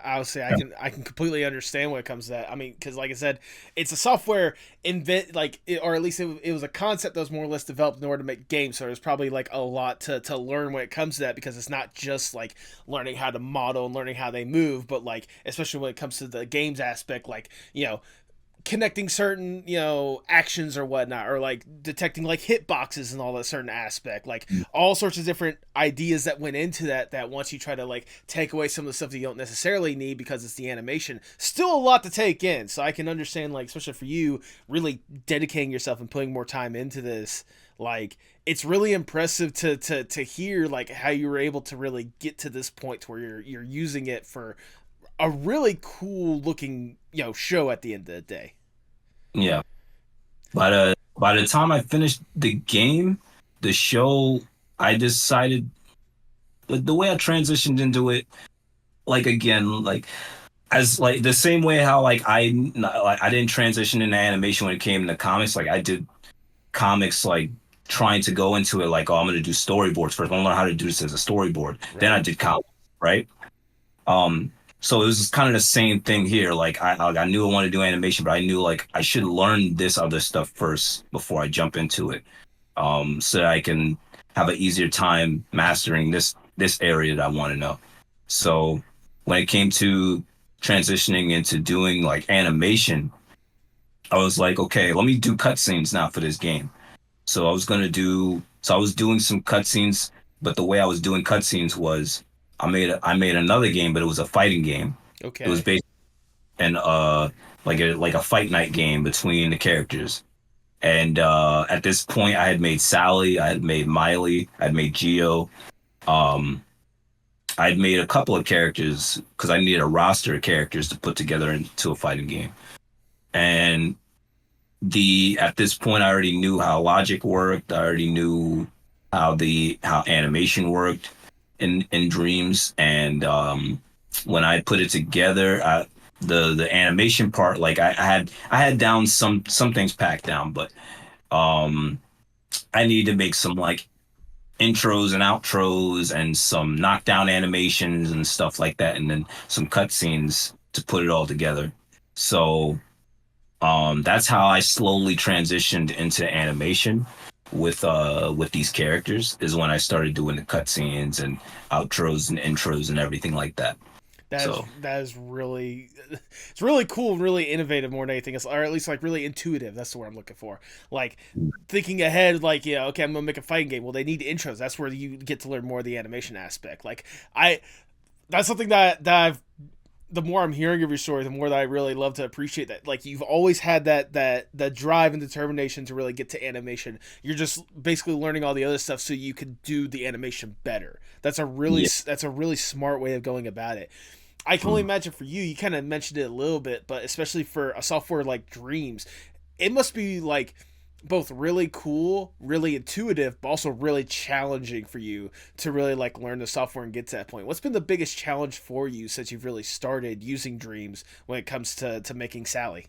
I'll say I can completely understand when it comes to that. I mean, because like I said, it's a software invent like or at least it was a concept that was more or less developed in order to make games. So there's probably like a lot to learn when it comes to that, because it's not just like learning how to model and learning how they move, but like especially when it comes to the games aspect, like connecting certain actions or whatnot, or like detecting like hitboxes and all that certain aspect, like all sorts of different ideas that went into that once you try to like take away some of the stuff that you don't necessarily need because it's the animation, still a lot to take in. So I can understand, like, especially for you, really dedicating yourself and putting more time into this. Like, it's really impressive to hear like how you were able to really get to this point to where you're using it for a really cool looking show at the end of the day. Yeah. By the time I finished the game, the show, I decided the way I transitioned into it, like again, like as like the same way how I didn't transition into animation when it came to comics. Like I did comics like trying to go into it like, oh, I'm gonna do storyboards first. I'm gonna learn how to do this as a storyboard. Then I Right. did comics, right? So it was kind of the same thing here. Like I knew I wanted to do animation, but I knew like I should learn this other stuff first before I jump into it. So that I can have an easier time mastering this area that I want to know. So when it came to transitioning into doing like animation, I was like, okay, let me do cutscenes now for this game. So I was doing some cutscenes, but the way I was doing cutscenes was I made another game, but it was a fighting game. It was Okay. based in like a fight night game between the characters. And at this point, I had made Sally, I had made Miley, I had made Geo. Um, I had made a couple of characters because I needed a roster of characters to put together into a fighting game. And the at this point, I already knew how logic worked. I already knew how animation worked in Dreams. And when I put it together, the animation part, like I had down some things packed down, but um I need to make some like intros and outros and some knockdown animations and stuff like that, and then some cutscenes to put it all together. So that's how I slowly transitioned into animation with these characters is when I started doing the cutscenes and outros and intros and everything like that. So That is really, it's really cool and really innovative more than anything else, or at least like really intuitive. That's the word I'm looking for. Like thinking ahead, like, yeah, okay, I'm gonna make a fighting game. Well, they need intros. That's where you get to learn more of the animation aspect. Like I, that's something that I've, the more I'm hearing of your story, the more that I really love to appreciate that. Like you've always had that drive and determination to really get to animation. You're just basically learning all the other stuff so you can do the animation better. yeah. That's a really smart way of going about it. I can only Mm. imagine for you. You kind of mentioned it a little bit, but especially for a software like Dreams, it must be like both really cool, really intuitive, but also really challenging for you to really like learn the software and get to that point. What's been the biggest challenge for you since you've really started using Dreams when it comes to making Sally?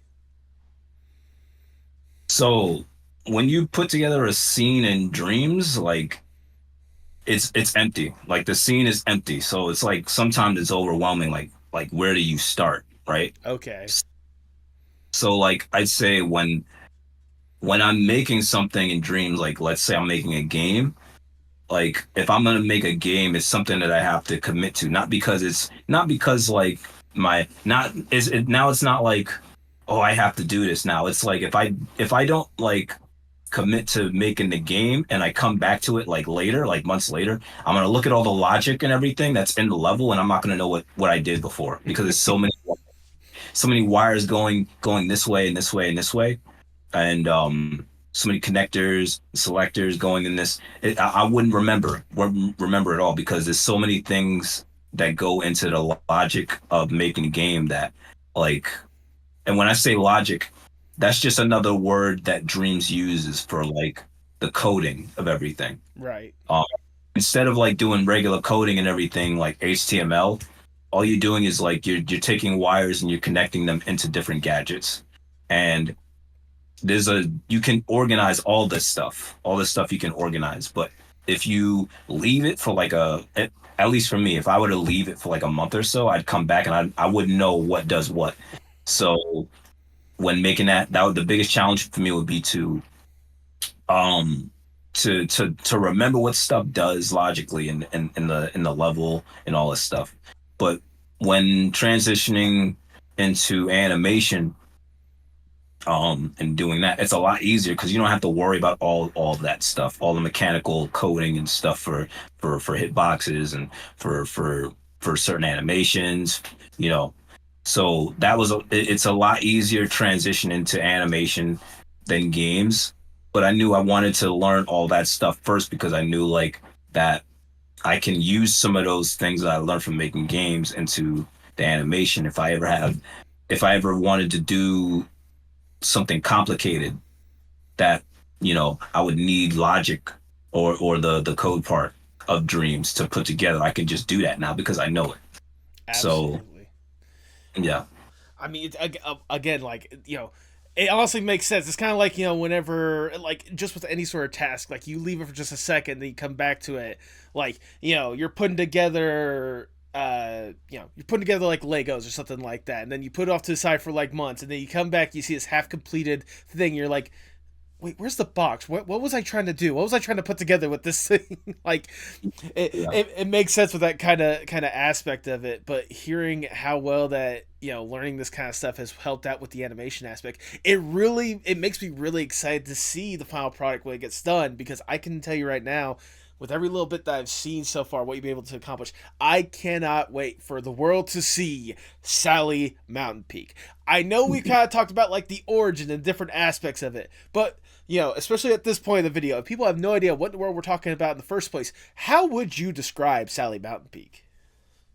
So when you put together a scene in Dreams, like it's empty. Like the scene is empty. So it's like sometimes it's overwhelming. Like where do you start, right? Okay. So like I'd say when I'm making something in Dreams, like let's say I'm making a game, like if I'm gonna make a game, it's something that I have to commit to, not because like my not is it now it's not like, oh, I have to do this now. It's like if I don't like commit to making the game and I come back to it like later, like months later, I'm gonna look at all the logic and everything that's in the level and I'm not gonna know what I did before because there's so many wires going this way and this way and this way. And so many connectors, selectors going in this. I wouldn't remember it all because there's so many things that go into the logic of making a game that like, and when I say logic, that's just another word that Dreams uses for like the coding of everything. Right. Um, Instead of like doing regular coding and everything like HTML, all you're doing is like you're taking wires and you're connecting them into different gadgets. And you can organize all this stuff you can organize, but if you leave it for like at least for me, if I were to leave it for like a month or so, I'd come back and I wouldn't know what does what. So when making the biggest challenge for me would be um to remember what stuff does logically in the level and all this stuff. But when transitioning into animation, and doing that. It's a lot easier because you don't have to worry about all of that stuff, all the mechanical coding and stuff for hitboxes and for certain animations, you know. So it's a lot easier transition into animation than games. But I knew I wanted to learn all that stuff first because I knew like that I can use some of those things that I learned from making games into the animation if I ever wanted to do something complicated that, I would need logic or the code part of dreams to put together. I can just do that now because I know it. So Absolutely. yeah. I mean, again, like, it honestly makes sense. It's kind of like, whenever, like, just with any sort of task, like, you leave it for just a second, then you come back to it. Like, you're putting together, you're putting together, like, Legos or something like that. And then you put it off to the side for, like, months. And then you come back, you see this half completed thing. You're like, wait, where's the box? What was I trying to do? What was I trying to put together with this thing? Like, Yeah. it makes sense with that kind of aspect of it. But hearing how well that learning this kind of stuff has helped out with the animation aspect, it makes me really excited to see the final product when it gets done. Because I can tell you right now, with every little bit that I've seen so far, what you've been able to accomplish, I cannot wait for the world to see Sally Mountainpeak. I know we kind of talked about like the origin and different aspects of it, but especially at this point in the video, if people have no idea what in the world we're talking about in the first place, how would you describe Sally Mountainpeak?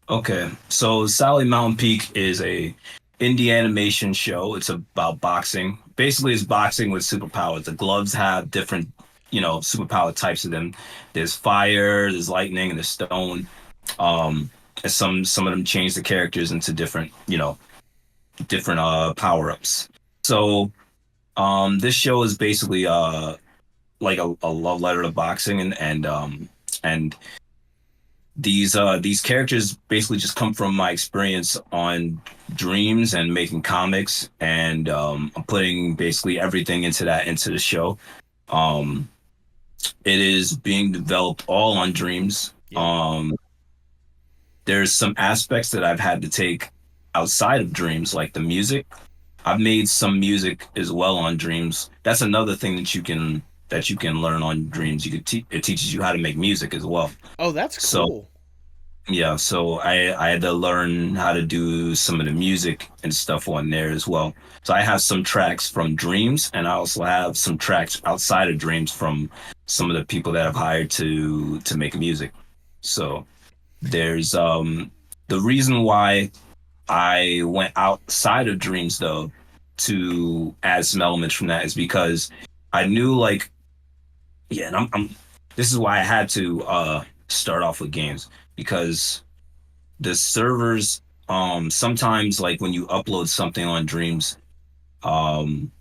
Okay. So Sally Mountainpeak is a indie animation show. It's about boxing. Basically, it's boxing with superpowers. The gloves have different, superpower types of them. There's fire, there's lightning, and there's stone. And some of them change the characters into different power-ups. So this show is basically like a love letter to boxing and these characters basically just come from my experience on dreams and making comics and I'm putting basically everything into the show. Um it is being developed all on dreams. Yep. There's some aspects that I've had to take outside of dreams, like the music. I've made some music as well on dreams. That's another thing that you can learn on dreams. It teaches you how to make music as well. Oh, that's So cool. yeah, so I had to learn how to do some of the music and stuff on there as well. So I have some tracks from dreams, and I also have some tracks outside of dreams from some of the people that I've hired to make music. So there's the reason why I went outside of dreams though to add some elements from that is because I knew like yeah, and I'm this is why I had to start off with games because the servers sometimes like when you upload something on Dreams um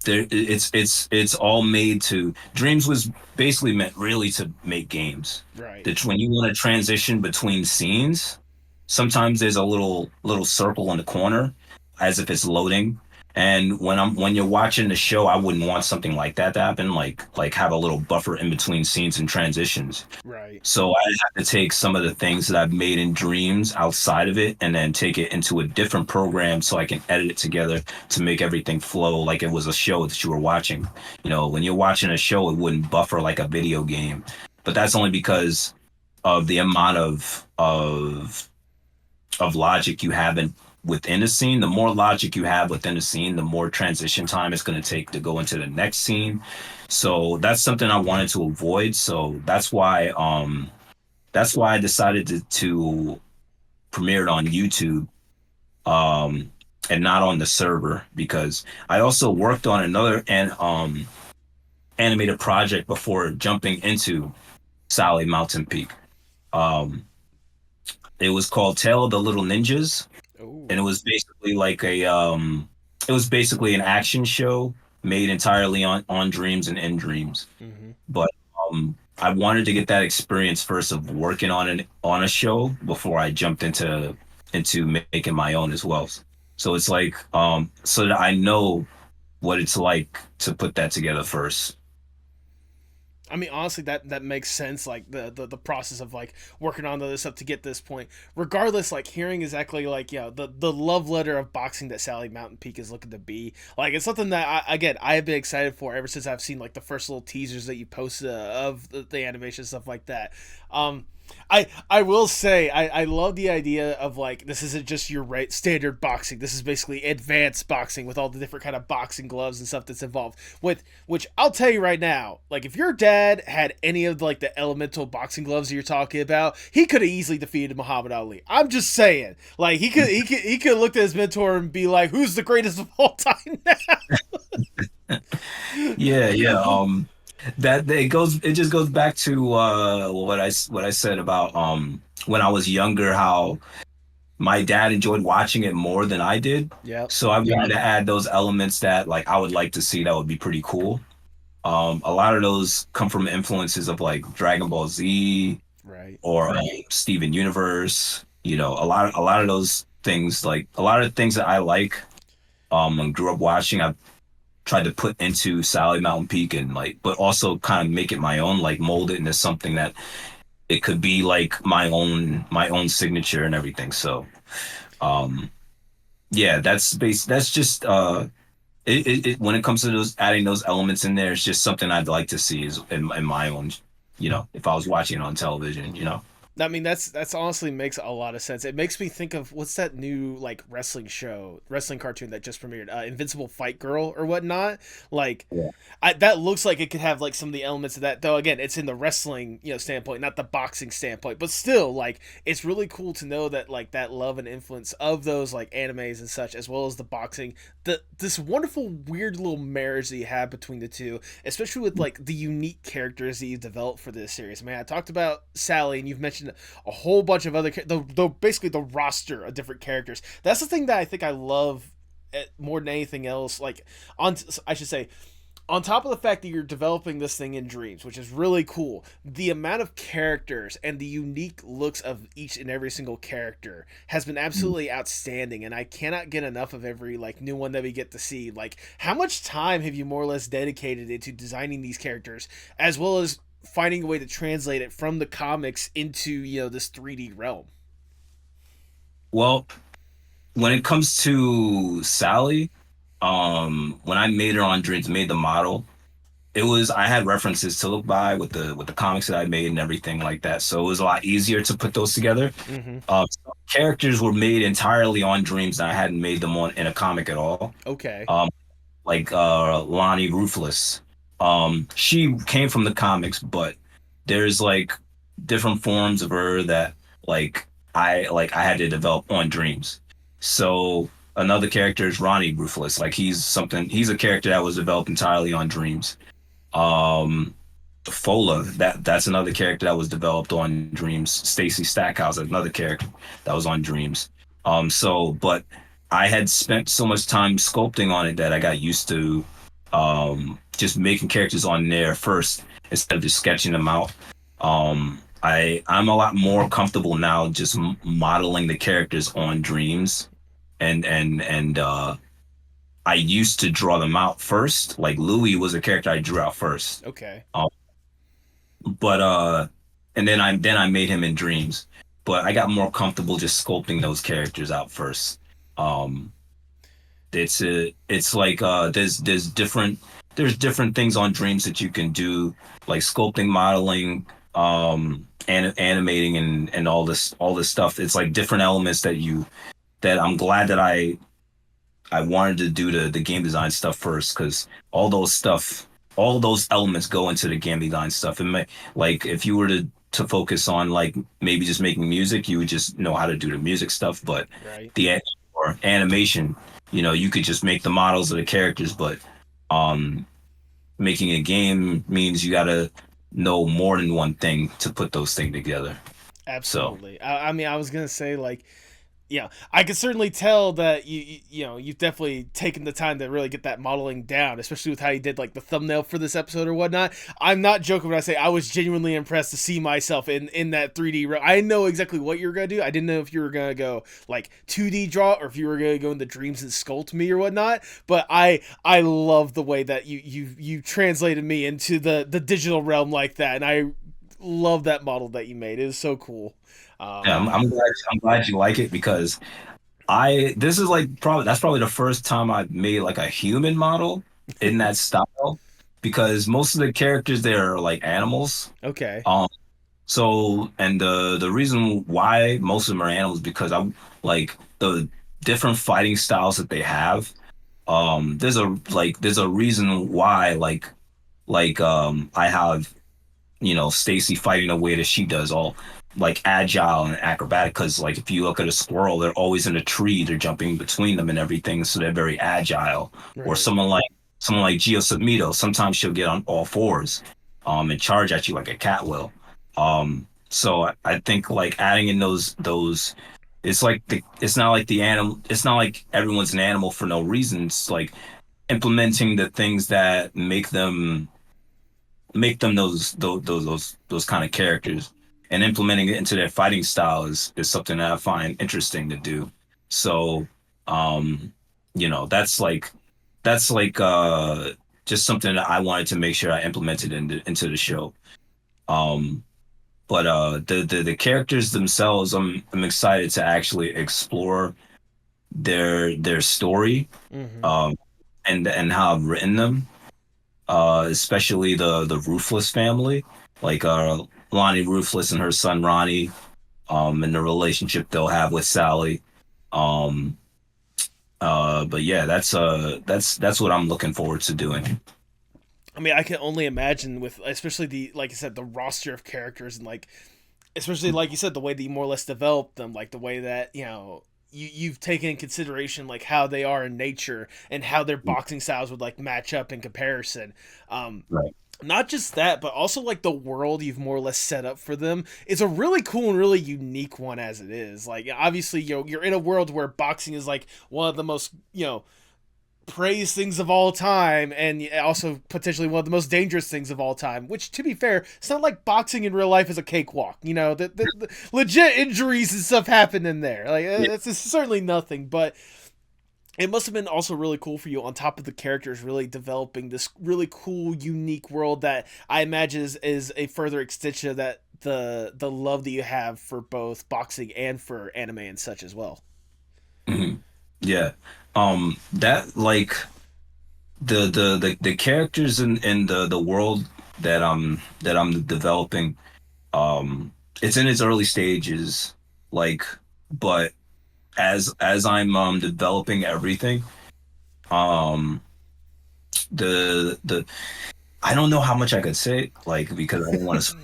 it's all made to Dreams was basically meant really to make games Right. that when you want to transition between scenes sometimes there's a little circle in the corner as if it's loading and when you're watching the show I wouldn't want something like that to happen like have a little buffer in between scenes and transitions Right. so I have to take some of the things that I've made in Dreams outside of it and then take it into a different program so I can edit it together to make everything flow like it was a show that you were watching. When you're watching a show, it wouldn't buffer like a video game. But that's only because of the amount of logic you have within a scene. The more logic you have within a scene, the more transition time it's going to take to go into the next scene. So that's something I wanted to avoid. So that's why I decided to premiere it on YouTube and not on the server because I also worked on another animated project before jumping into Sally Mountain Peak. Um, it was called Tale of the Little Ninjas, Oh. and it was basically an action show made entirely on dreams and in dreams. Mm-hmm. But I wanted to get that experience first of working on a show before I jumped into making my own as well. So it's like so that I know what it's like to put that together first. I mean, honestly, that makes sense. Like the process of like working on this stuff to get this point. Regardless, like hearing exactly like the love letter of boxing that Sally Mountainpeak is looking to be. Like it's something that I have been excited for ever since I've seen like the first little teasers that you posted of the animation stuff like that. Um, I will say I love the idea of like this isn't just your right standard boxing. This is basically advanced boxing with all the different kind of boxing gloves and stuff that's involved. With which I'll tell you right now, like if your dad had any of like the elemental boxing gloves that you're talking about, he could have easily defeated Muhammad Ali. I'm just saying, like he could have looked at his mentor and be like, "Who's the greatest of all time Yeah, yeah. That it just goes back to what I said about when I was younger, how my dad enjoyed watching it more than I did. Yep. So I wanted to add those elements that like I would like to see that would be pretty cool. A lot of those come from influences of like Dragon Ball Z Right. or Steven Universe. You know, a lot of those things, like a lot of things that I like and grew up watching, I tried to put into Sally Mountain Peak and like, but also kind of make it my own, like mold it into something that it could be like my own signature and everything. So, um, yeah, that's just when it comes to those adding those elements in there, it's just something I'd like to see is in my own, you know, if I was watching it on television, you know. I mean, that's honestly makes a lot of sense. It makes me think of what's that new like wrestling cartoon that just premiered, Invincible Fight Girl or whatnot. Like, Yeah. that looks like it could have like some of the elements of that. Though again, it's in the wrestling standpoint, not the boxing standpoint. But still, like, it's really cool to know that like that love and influence of those like animes and such, as well as the boxing, this wonderful weird little marriage that you have between the two, especially with like the unique characters that you've developed for this series. I mean, I talked about Sally, and you've mentioned a whole bunch of other basically the roster of different characters. That's the thing that I think I love more than anything else. Like on, I should say, on top of the fact that you're developing this thing in dreams, which is really cool, the amount of characters and the unique looks of each and every single character has been absolutely outstanding, and I cannot get enough of every like new one that we get to see. Like, how much time have you more or less dedicated into designing these characters, as well as finding a way to translate it from the comics into this 3D realm? Well, when it comes to Sally, when I made her on Dreams, made the model, it was I had references to look by with the comics that I made and everything like that. So it was a lot easier to put those together. Mm-hmm. Some characters were made entirely on Dreams, and I hadn't made them on in a comic at all. Okay. Um, like Lonnie Ruthless. She came from the comics, but there's like different forms of her that I had to develop on Dreams. So another character is Ronnie Ruthless. Like he's a character that was developed entirely on Dreams. Um Fola, that's another character that was developed on Dreams. Stacy Stackhouse, another character that was on Dreams. But I had spent so much time sculpting on it that I got used to just making characters on there first instead of just sketching them out. I'm a lot more comfortable now just modeling the characters on Dreams, and I used to draw them out first. Like Louis was a character I drew out first. Okay. But and then I made him in Dreams. But I got more comfortable just sculpting those characters out first. Um, it's like there's different things on Dreams that you can do, like sculpting, modeling, and animating and all this stuff. It's like different elements that I'm glad that I wanted to do the game design stuff first, because all those elements go into the game design stuff. And like if you were to focus on like maybe just making music, you would just know how to do the music stuff. But Right. or animation, you know, you could just make the models of the characters. But um, making a game means you gotta know more than one thing to put those things together. So Absolutely. I mean, I was gonna say like Yeah, I can certainly tell that you know you've definitely taken the time to really get that modeling down, especially with how you did like the thumbnail for this episode or whatnot. I'm not joking when I say I was genuinely impressed to see myself in that 3D. I know exactly what you're gonna do. I didn't know if you were gonna go like 2D draw or if you were gonna go into dreams and sculpt me or whatnot. But I love the way that you translated me into the digital realm like that, and I love that model that you made. It was so cool. Yeah, Um, I'm glad you like it because I this is like probably that's probably the first time I've made like a human model in that style because most of the characters there are like animals. okay. Um, so and the reason why most of them are animals because I'm like the different fighting styles that they have. There's a reason why I have Stacy fighting the way that she does, all like agile and acrobatic. Because like if you look at a squirrel, they're always in a tree, they're jumping between them and everything, so they're very agile. Or Right. someone like Gio Submito, sometimes she'll get on all fours, and charge at you like a cat will. So I think like adding in those. It's not like the animal. It's not like everyone's an animal for no reason. It's like implementing the things that make them those kind of characters and implementing it into their fighting style is something that I find interesting to do. So, um, that's like just something that I wanted to make sure I implemented into the show. Um, but the characters themselves, I'm excited to actually explore their story, Mm-hmm. um, and how I've written them, especially the Ruthless family, like Lonnie Ruthless and her son Ronnie, and the relationship they'll have with Sally. Um, but yeah, that's what I'm looking forward to doing. I mean, I can only imagine with especially the like I said the roster of characters and like especially like you said the way that you more or less developed them, like the way that you've taken in consideration like how they are in nature and how their boxing styles would like match up in comparison. Um, Right. Not just that, but also like the world you've more or less set up for them is a really cool and really unique one as it is. Like obviously, you're in a world where boxing is like one of the most praised things of all time, and also potentially one of the most dangerous things of all time. Which, to be fair, it's not like boxing in real life is a cakewalk. The legit injuries and stuff happen in there. Like Yeah. it's certainly nothing, but it must have been also really cool for you on top of the characters really developing this really cool unique world that I imagine is a further extension of that the love that you have for both boxing and for anime and such as well. Mhm. Yeah. That like the characters in the world that I'm developing, it's in its early stages, like, but as I'm developing everything, um the I don't know how much I could say, like, because I don't want to.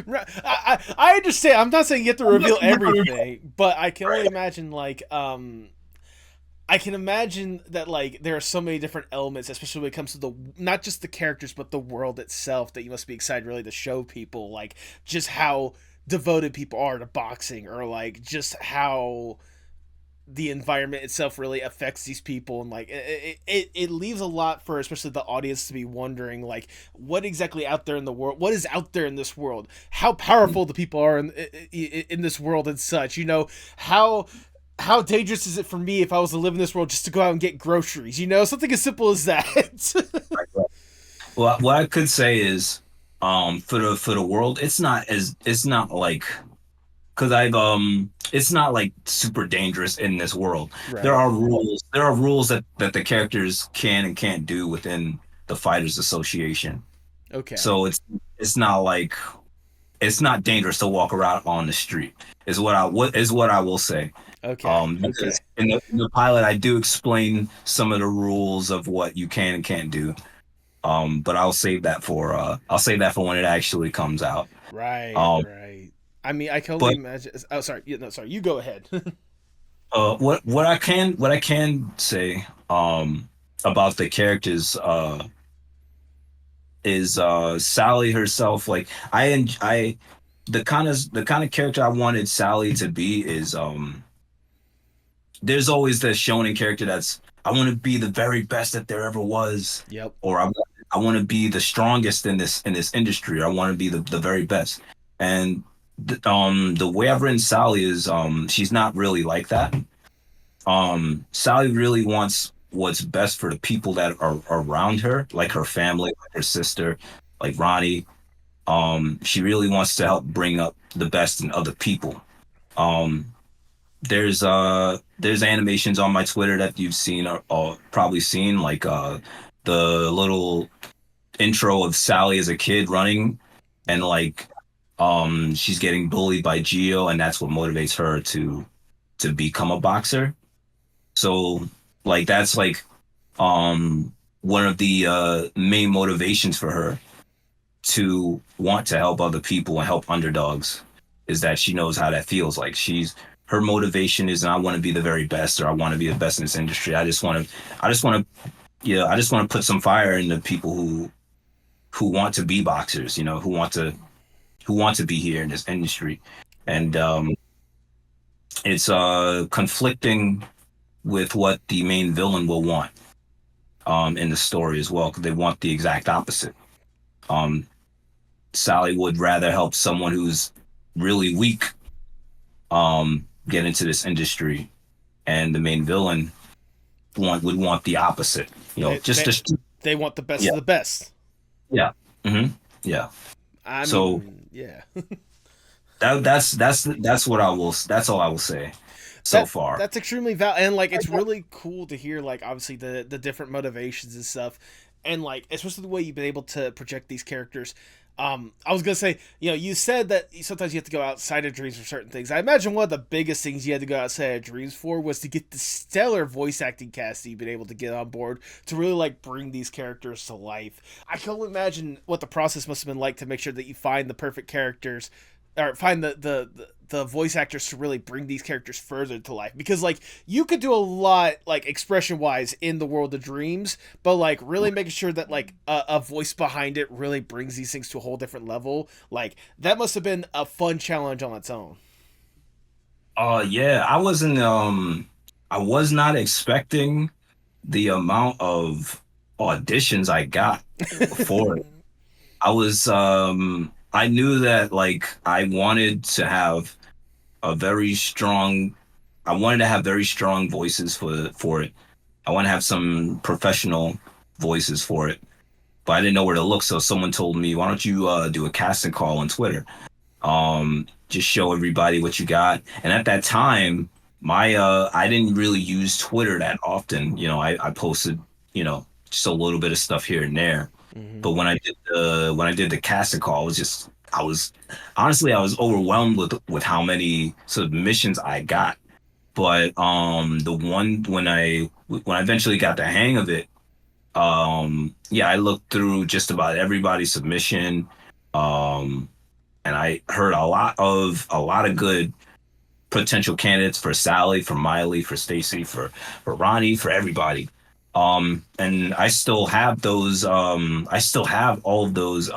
Right. I understand. I'm not saying you have to reveal everything, but I can only imagine like I can imagine that like there are so many different elements, especially when it comes to the not just the characters but the world itself that you must be excited really to show people like just how devoted people are to boxing or like just how the environment itself really affects these people and like it leaves a lot for especially the audience to be wondering like what exactly out there in the world, what is out there in this world, how powerful the people are in this world and such, how how dangerous is it for me if I was to live in this world just to go out and get groceries, something as simple as that. Well, what I could say is, for the world, it's not like because it's not like super dangerous in this world. There Right. are rules. There are rules that the characters can and can't do within the Fighters Association. Okay. So it's not like it's not dangerous to walk around on the street. Is what I will say. Okay. Because Okay. in the pilot, I do explain some of the rules of what you can and can't do. But I'll save that for when it actually comes out. Right. Um, Right. I mean, I can only but imagine. Oh, sorry. No, sorry. You go ahead. what I can say about the characters is Sally herself. Like I the kind of character I wanted Sally to be is there's always the shonen character that's I want to be the very best that there ever was, Yep. or I want to be the strongest in this industry, or I want to be the very best. And the way I've written Sally is she's not really like that. Sally really wants what's best for the people that are around her, like her family, like her sister, like Ronnie. She really wants to help bring up the best in other people. Um, there's animations on my Twitter that you've seen or probably seen, like the little intro of Sally as a kid running, and like she's getting bullied by Gio, and that's what motivates her to become a boxer. So like that's like one of the main motivations for her to want to help other people and help underdogs is that she knows how that feels. Like she's her motivation is I want to be the very best, or I want to be the best in this industry. I just want to yeah, I just want to put some fire in the people who want to be boxers, you know, who want to be here in this industry. And it's conflicting with what the main villain will want in the story as well, because they want the exact opposite. Um, Sally would rather help someone who's really weak get into this industry, and the main villain would want the opposite. You know, They they, they want the best yeah, of the best. yeah, yeah. I So mean, yeah. that's what I will. That's all I will say so far. That's extremely valid, and like it's really cool to hear like obviously the different motivations and stuff, and like especially the way you've been able to project these characters. I was gonna say, you said that sometimes you have to go outside of dreams for certain things. I imagine one of the biggest things you had to go outside of dreams for was to get the stellar voice acting cast that you've been able to get on board to really like bring these characters to life. I can only imagine what the process must have been like to make sure that you find the perfect characters, or find the voice actors to really bring these characters further to life, because like you could do a lot like expression wise in the world of dreams, but like really making sure that like a voice behind it really brings these things to a whole different level, like that must have been a fun challenge on its own. Yeah, I was not expecting the amount of auditions I got for it. I knew that like I wanted to have a very strong I wanted to have very strong voices for it. I want to have some professional voices for it, but I didn't know where to look. So someone told me, "Why don't you do a casting call on Twitter? Just show everybody what you got." And at that time, my I didn't really use Twitter that often. You know, I posted, you know, just a little bit of stuff here and there. Mm-hmm. But when I did the casting call, I was honestly I was overwhelmed with how many submissions I got. But the one when I eventually got the hang of it, yeah, I looked through just about everybody's submission. Um, and I heard a lot of good potential candidates for Sally, for Miley, for Stacy, for Ronnie, for everybody. And I still have all of those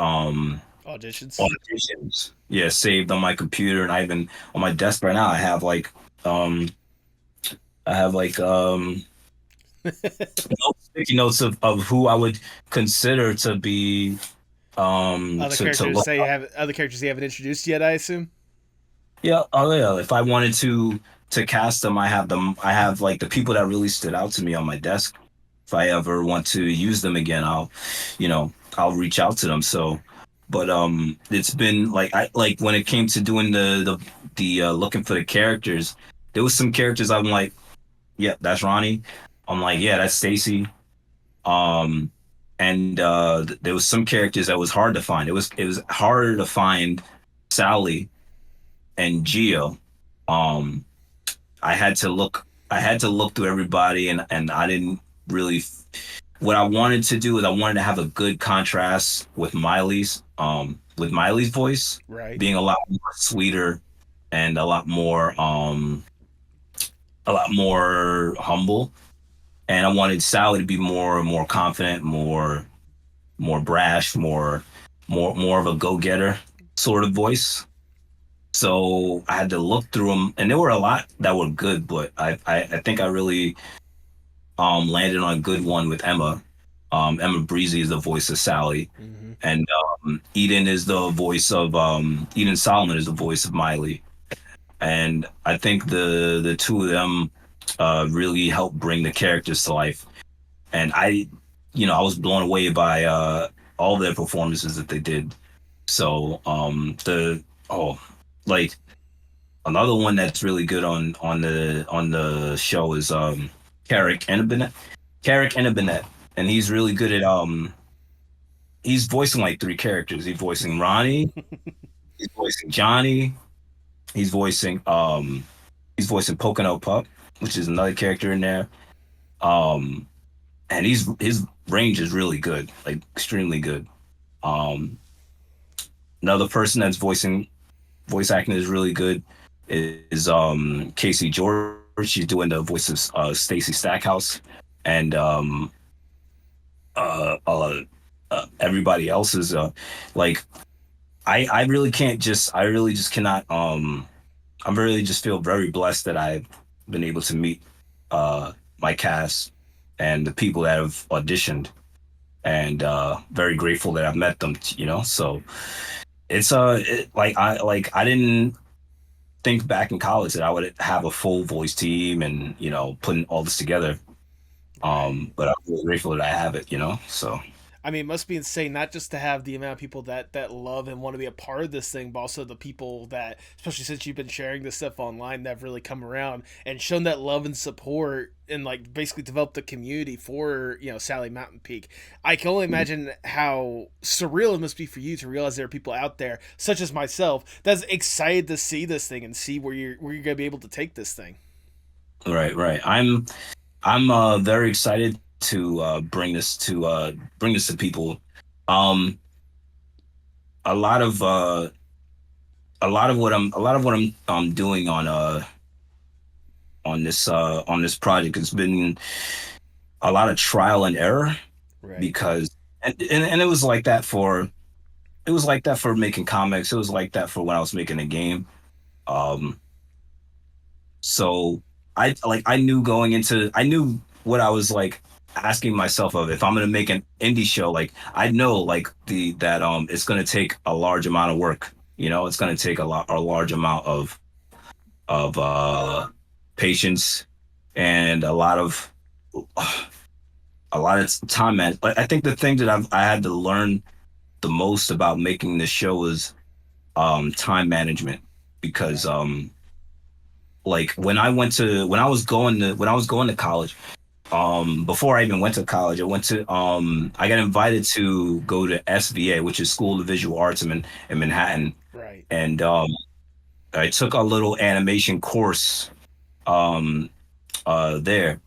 Auditions. auditions, yeah, saved on my computer, and I even on my desk right now um I have like sticky notes of who I would consider to be to look. Other characters you haven't introduced yet, I assume. Yeah, oh yeah. If I wanted to cast them, I have like the people that really stood out to me on my desk. If I ever want to use them again, you know, I'll reach out to them. So, but it's been like I like when it came to doing the looking for the characters, there was some characters I'm like, yeah, that's Ronnie. I'm like, yeah, that's Stacy. Um, and there was some characters that was hard to find. It was harder to find Sally and Geo. Um, I had to look through everybody, and I didn't really. What I wanted to do is I wanted to have a good contrast with Miley's voice Right. being a lot more sweeter and a lot more humble. And I wanted Sally to be more confident, more brash, more of a go-getter sort of voice. So I had to look through them, and there were a lot that were good, but I think I really landed on a good one with Emma. Emma Breezy is the voice of Sally, Hmm. and Eden is the voice of Eden Solomon is the voice of Miley. And I think the two of them really helped bring the characters to life. And I was blown away by all their performances that they did. So the oh like another one that's really good on the show is Carrick Ennebenet. Carrick Ennebenet. And he's really good at he's voicing like three characters. He's voicing Ronnie, he's voicing Johnny, he's voicing Pocono Pup, which is another character in there. Um and his range is really good, like extremely good. Um Another person that's voice acting is really good is Casey George. She's doing the voice of Stacy Stackhouse, and uh, uh, everybody else is like I really can't just I really just cannot I really just feel very blessed that I've been able to meet my cast and the people that have auditioned, and very grateful that I've met them. So it's I didn't think back in college that I would have a full voice team and putting all this together. Right. But I'm really grateful that I have it. So I mean, it must be insane not just to have the amount of people that love and want to be a part of this thing, but also the people that, especially since you've been sharing this stuff online, that have really come around and shown that love and support and like basically developed a community for Sally Mountainpeak. I can only imagine how surreal it must be for you to realize there are people out there, such as myself, that's excited to see this thing and see where you're gonna be able to take this thing. right. I'm very excited to bring this to people. Um, a lot of a lot of what I'm doing on this project has been a lot of trial and error Right. because and it was like that for making comics. It was like that for when I was making a game. Um, so I knew what I was like asking myself of if I'm gonna make an indie show, like I know like the that it's gonna take a large amount of work. It's gonna take a large amount of patience and a lot of time. Man, I think the thing that I had to learn the most about making this show was time management because like when I was going to college, before I even went to college, I got invited to go to SVA, which is School of Visual Arts in Manhattan, Right. and I took a little animation course there.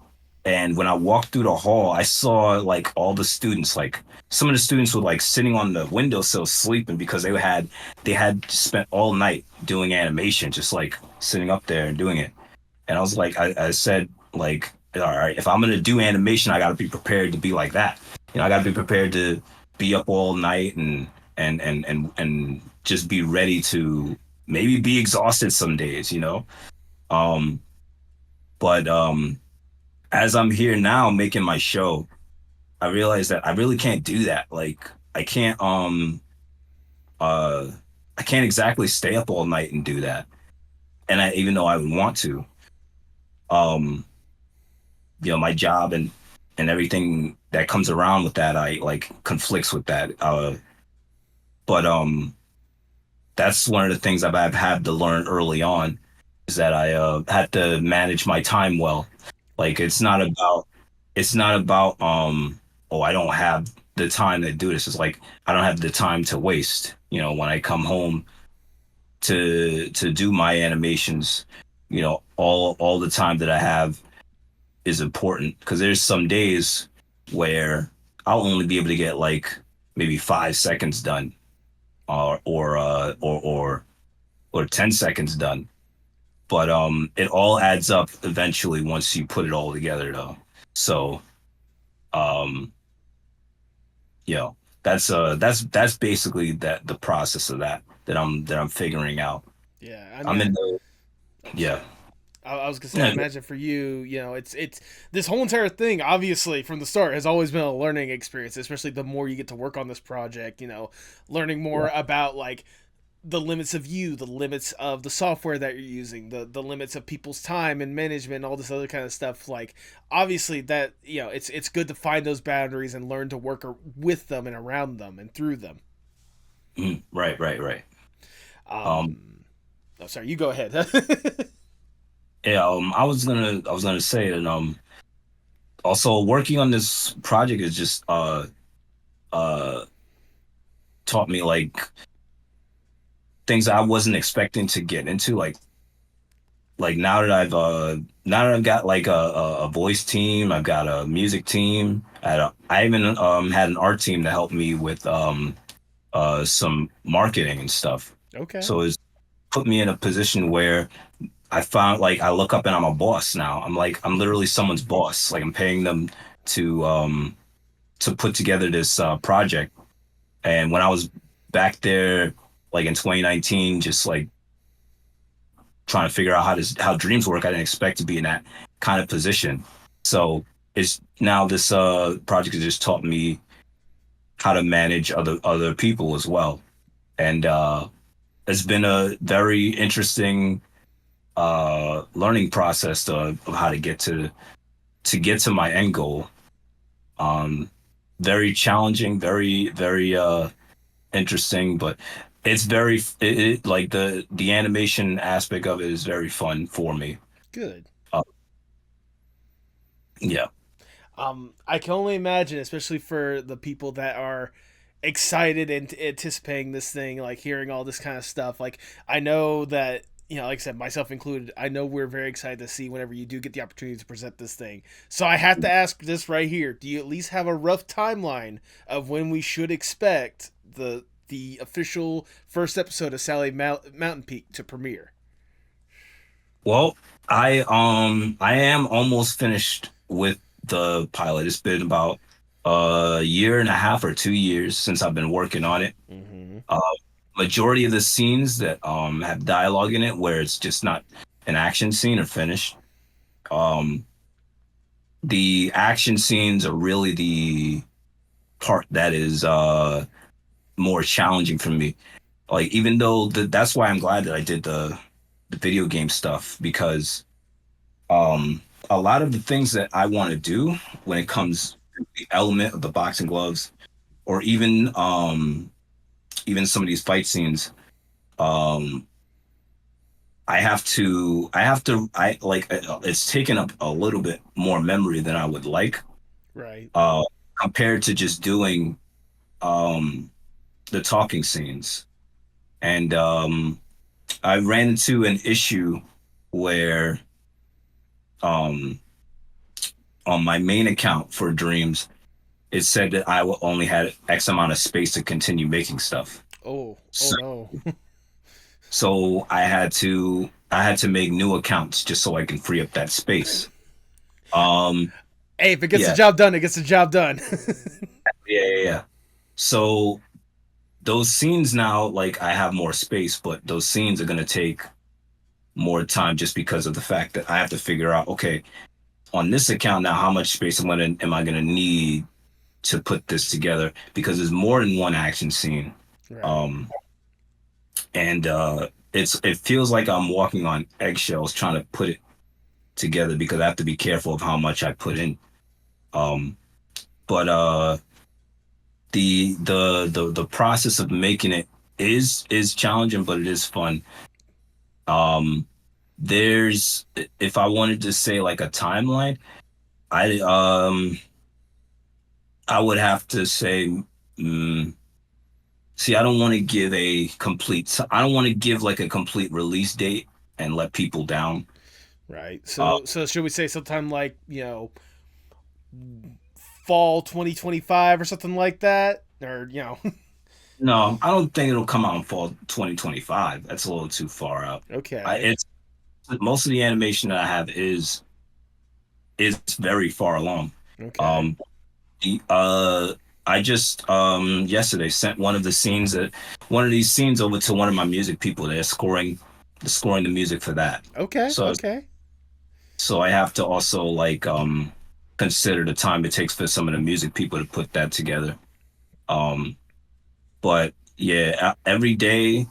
And when I walked through the hall, I saw like all the students, like some of the students were like sitting on the windowsill sleeping because they had spent all night doing animation, just like sitting up there and doing it. And I was like, I said like, all right, if I'm gonna do animation, I got to be prepared to be like that. I got to be prepared to be up all night and just be ready to maybe be exhausted some days. Um, but as I'm here now making my show, I realize that I really can't do that. Like uh I can't exactly stay up all night and do that. And I even though I would want to, um, my job and everything that comes around with that, I like conflicts with that. But that's one of the things I've had to learn early on is that I had to manage my time well. Like it's not about oh I don't have the time to do this. It's like I don't have the time to waste. When I come home to do my animations, all the time that I have is important because there's some days where I'll only be able to get like maybe 5 seconds done or 10 seconds done. But it all adds up eventually once you put it all together though. So um that's basically that the process of that I'm figuring out. Yeah, I I'm mean, in the oh, yeah. sorry. I was gonna say, I Yeah, imagine for you, it's this whole entire thing. Obviously, from the start, has always been a learning experience. Especially the more you get to work on this project, learning more about like the limits of you, the limits of the software that you're using, the limits of people's time and management, and all this other kind of stuff. Like, obviously, that it's good to find those boundaries and learn to work with them and around them and through them. right, right, right. Um, Um, oh, sorry, you go ahead. yeah, I was gonna say that also working on this project is just uh taught me like things I wasn't expecting to get into. Like now that I've got like a voice team, I've got a music team. I even had an art team to help me with some marketing and stuff. Okay. So it's put me in a position where I found like I look up and I'm a boss now. I'm literally someone's boss. Like I'm paying them to um to put together this project. And when I was back there like in 2019, just like trying to figure out how dreams work, I didn't expect to be in that kind of position. So it's now this project has just taught me how to manage other people as well. And it's been a very interesting learning process of how to get to my end goal. Um, very challenging, very interesting, but it's like the animation aspect of it is very fun for me. Good. Uh, yeah. I can only imagine, especially for the people that are excited and anticipating this thing, like hearing all this kind of stuff. Like, I know that, like I said, myself included, I know we're very excited to see whenever you do get the opportunity to present this thing. So I have to ask this right here: do you at least have a rough timeline of when we should expect the official first episode of Mountain Peak to premiere? Well, I am almost finished with the pilot. It's been about a year and a half or 2 years since I've been working on it. Mm-hmm. Uh, Majority of the scenes that have dialogue in it where it's just not an action scene are finished. Um, the action scenes are really the part that is more challenging for me. Like even though that's why I'm glad that I did the video game stuff because a lot of the things that I want to do when it comes to the element of the boxing gloves or even some of these fight scenes um I like it's taken up a little bit more memory than I would like Right. uh compared to just doing um the talking scenes and I ran into an issue where um on my main account for Dreams it said that I only had X amount of space to continue making stuff. Oh So, no. I had to make new accounts just so I can free up that space. Um, Hey, if it gets the yeah, job done, it gets the job done. yeah. So those scenes now, like I have more space, but those scenes are gonna take more time just because of the fact that I have to figure out, okay, on this account now, how much space am I gonna need to put this together? Because there's more than one action scene. Right. Um, and it feels like I'm walking on eggshells trying to put it together because I have to be careful of how much I put in. Um, but the process of making it is challenging, but it is fun. Um, there's if I wanted to say like a timeline, I um I would have to say. See, I don't want to give I don't want to give like a complete release date and let people down. Right. Uh, So should we say sometime like, fall 2025 or something like that? Or, no, I don't think it'll come out in fall 2025. That's a little too far out. okay. It's most of the animation that I have is very far along. Okay. Um, the I just yesterday sent one of these scenes over to one of my music people. They're scoring scoring the music for that. Okay, So okay. so I have to also like consider the time it takes for some of the music people to put that together. Um, but yeah, every day,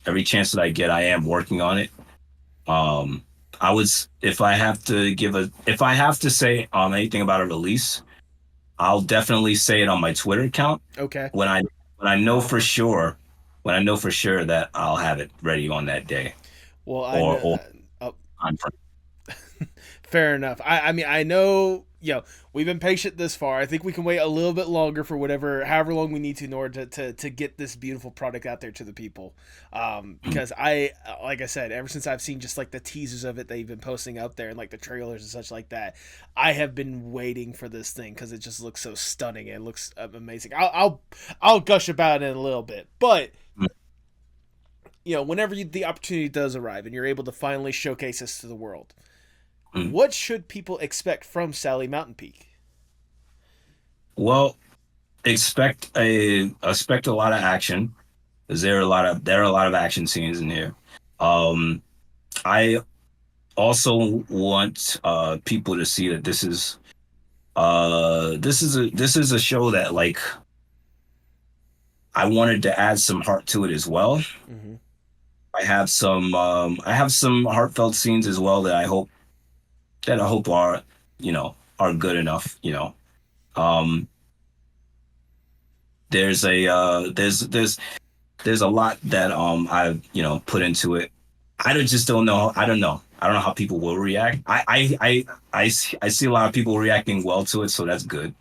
every chance that I get, I am working on it. Um, if I have to if I have to say anything about a release, I'll definitely say it on my Twitter account Okay. when I know for sure, when I know for sure that I'll have it ready on that day Well, I know. or Uh, on front. Fair enough. I mean, I know, we've been patient this far. I think we can wait a little bit longer for however long we need to in order to get this beautiful product out there to the people. Because like I said, ever since I've seen just like the teasers of it they've been posting out there and like the trailers and such like that, I have been waiting for this thing because it just looks so stunning and looks amazing. I'll gush about it in a little bit, but whenever the opportunity does arrive and you're able to finally showcase this to the world, Mm. what should people expect from Sally Mountainpeak? Well, expect a lot of action. 'Cause there are a lot of action scenes in here. Um, I also want people to see that this is a show that like I wanted to add some heart to it as well. Mm-hmm. I have some heartfelt scenes as well that I hope are, are good enough, you know. Um there's a there's a lot that I've, put into it. Just don't know. I don't know. I don't know how people will react. I see a lot of people reacting well to it, so that's good.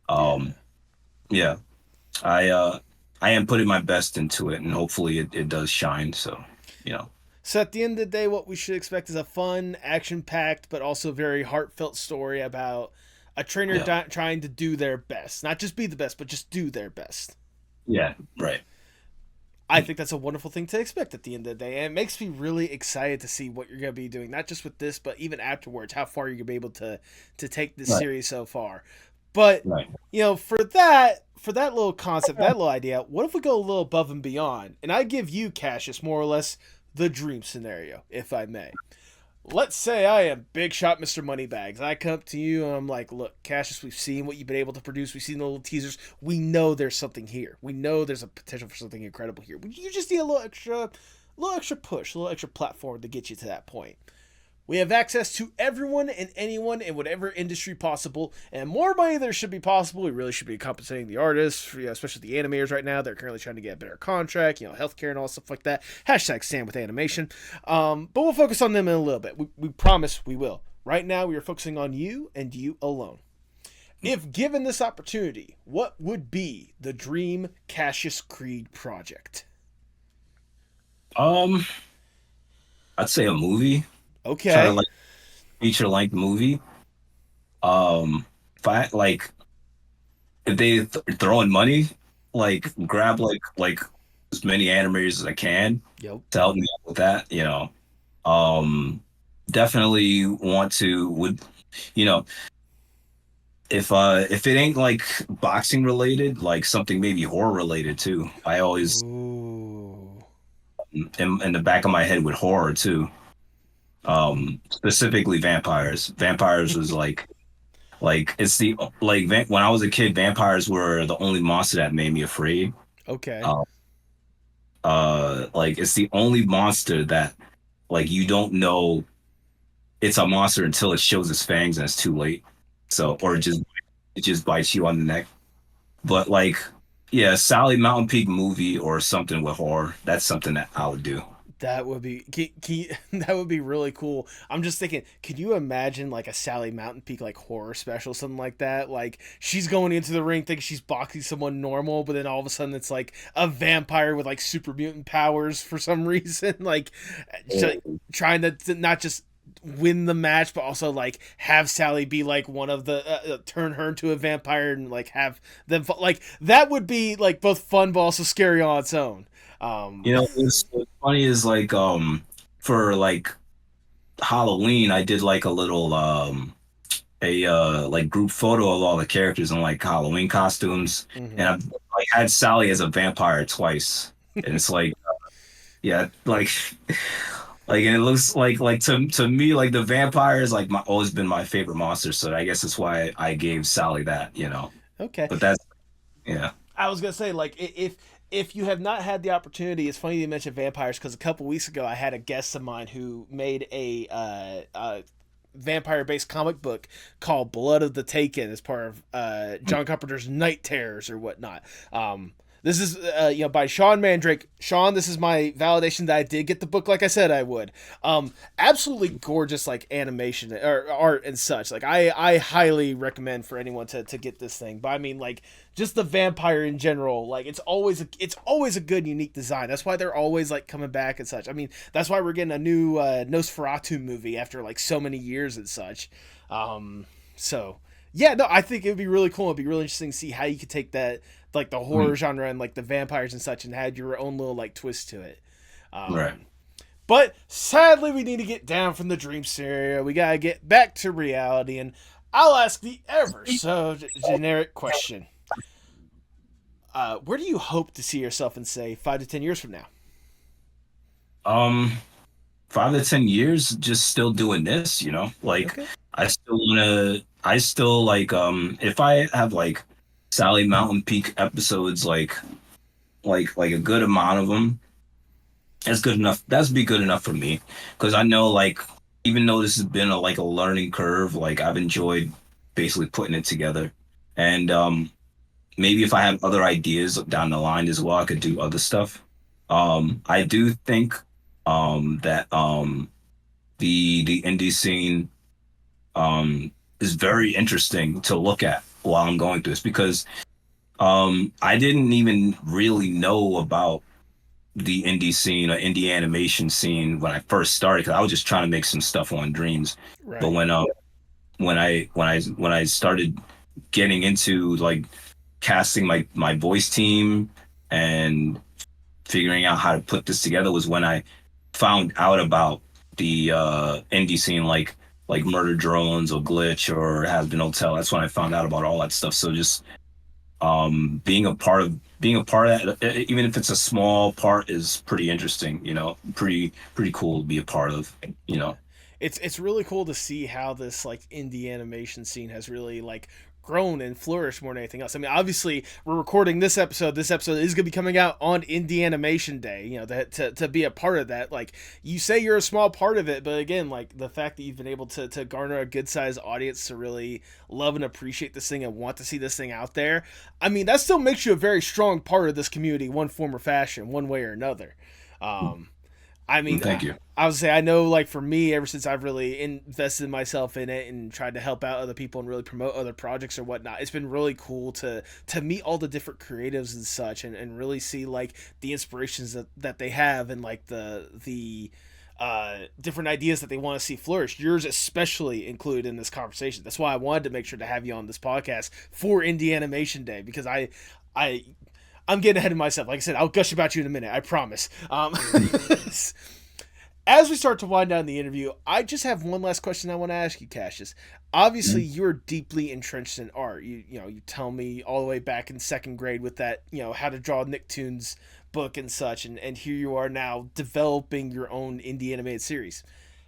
Yeah. Um yeah. I I am putting my best into it and hopefully it does shine. So, you know. So at the end of the day, what we should expect is a fun, action-packed, but also very heartfelt story about a trainer Yeah. trying to do their best, not just be the best, but just do their best. Yeah, right. I think that's a wonderful thing to expect at the end of the day, and it makes me really excited to see what you're going to be doing, not just with this, but even afterwards, how far you're going to be able to take this Right. series so far. But Right. for that little concept, that little idea, what if we go a little above and beyond, and I give you, Cassius, more or less the dream scenario, if I may. Let's say I am Big Shot Mr. Moneybags. I come up to you and I'm like, look, Cassius, we've seen what you've been able to produce. We've seen the little teasers. We know there's something here. We know there's a potential for something incredible here. You just need a little extra push, a little extra platform to get you to that point. We have access to everyone and anyone in whatever industry possible, and more money there should be possible. We really should be compensating the artists, especially the animators right now. They're currently trying to get a better contract, healthcare and all stuff like that. Hashtag stand with animation. But we'll focus on them in a little bit. We promise we will. Right now, we are focusing on you and you alone. If given this opportunity, what would be the dream Cassius Creed project? Um, I'd say a movie. Try to Okay. like feature length movie. If I like if they throwing money, like grab like as many animators as I can Yep. to help me out with that, you know. Um, definitely want to would you know if it ain't like boxing related, like something maybe horror related too. I always Ooh. in the back of my head with horror too. Specifically vampires. Vampires was like it's the when I was a kid, vampires were the only monster that made me afraid. Okay. Uh, like it's the only monster that like you don't know it's a monster until it shows its fangs and it's too late. So or Okay. it just bites you on the neck. But like yeah, Sally Mountain Peak movie or something with horror. That's something that I would do. That would be that would be really cool. I'm just thinking, can you imagine like a Sally Mountainpeak like horror special, something like that? Like she's going into the ring thinking she's boxing someone normal, but then all of a sudden it's like a vampire with like super mutant powers for some reason, like trying to not just win the match, but also like have Sally be like one of the turn her into a vampire and like have them like that would be like both fun but also scary on its own. Um, You know, what's funny is like for like Halloween, I did like a little a like group photo of all the characters in like Halloween costumes, and mhm. I've like had Sally as a vampire twice, and it's like Yeah, like and it looks like to me like the vampire is like my always been my favorite monster, so I guess that's why I gave Sally that, you know. Okay. But that's yeah. I was gonna say, like, if you have not had the opportunity, it's funny you mentioned vampires because a couple weeks ago I had a guest of mine who made a vampire based comic book called Blood of the Taken as part of John Carpenter's Night Terrors or whatnot. This is by Sean Mandrake. Sean, this is my validation that I did get the book like I said I would. Absolutely gorgeous like animation or art and such. Like I highly recommend for anyone to get this thing. But I mean like just the vampire in general, like it's always a good unique design. That's why they're always like coming back and such. I mean that's why we're getting a new Nosferatu movie after like so many years and such. So yeah, no, I think it would be really cool. It'd be really interesting to see how you could take that like the horror Mm, genre and like the vampires and such and add your own little like twist to it. right. But sadly, we need to get down from the dream scenario. We gotta get back to reality, and I'll ask the ever so generic question: where do you hope to see yourself in say 5 to 10 years from now? Um 5 to 10 years just still doing this, you know? Like Okay. I still like if I have like Sally Mountain Peak episodes like a good amount of them, that's good enough. That's be good enough for me because I know like even though this has been a learning curve, like I've enjoyed basically putting it together. And maybe if I have other ideas down the line as well, I could do other stuff. I do think that the indie scene is very interesting to look at while I'm going through this because I didn't even really know about the indie scene or indie animation scene when I first started because I was just trying to make some stuff on Dreams. But Right. when I started getting into like casting my voice team and figuring out how to put this together was when I found out about the indie scene like Murder Drones or Glitch or Has Been Hotel. That's when I found out about all that stuff. So just being a part of that, even if it's a small part, is pretty interesting. You know, pretty cool to be a part of. You Yeah. know. It's really cool to see how this like indie animation scene has really like grown and flourished more than anything else. I mean, obviously we're recording this episode. This episode is going to be coming out on Indie Animation Day. You know, that to be a part of that, like you say you're a small part of it, but again, like the fact that you've been able to garner a good sized audience to really love and appreciate this thing and want to see this thing out there. I mean, that still makes you a very strong part of this community, one form or fashion, one way or another. Um, I mean, Thank you. I would say I know, like for me, ever since I've really invested myself in it and tried to help out other people and really promote other projects or whatnot, it's been really cool to meet all the different creatives and such, and really see like the inspirations that they have and like the different ideas that they want to see flourish. Yours especially included in this conversation. That's why I wanted to make sure to have you on this podcast for Indie Animation Day because I I'm getting ahead of myself. Like I said, I'll gush about you in a minute. I promise. As we start to wind down the interview, I just have one last question I want to ask you, Cassius. Obviously, you're deeply entrenched in art. You tell me all the way back in second grade with that, how to draw Nicktoons book and such, and here you are now developing your own indie animated series.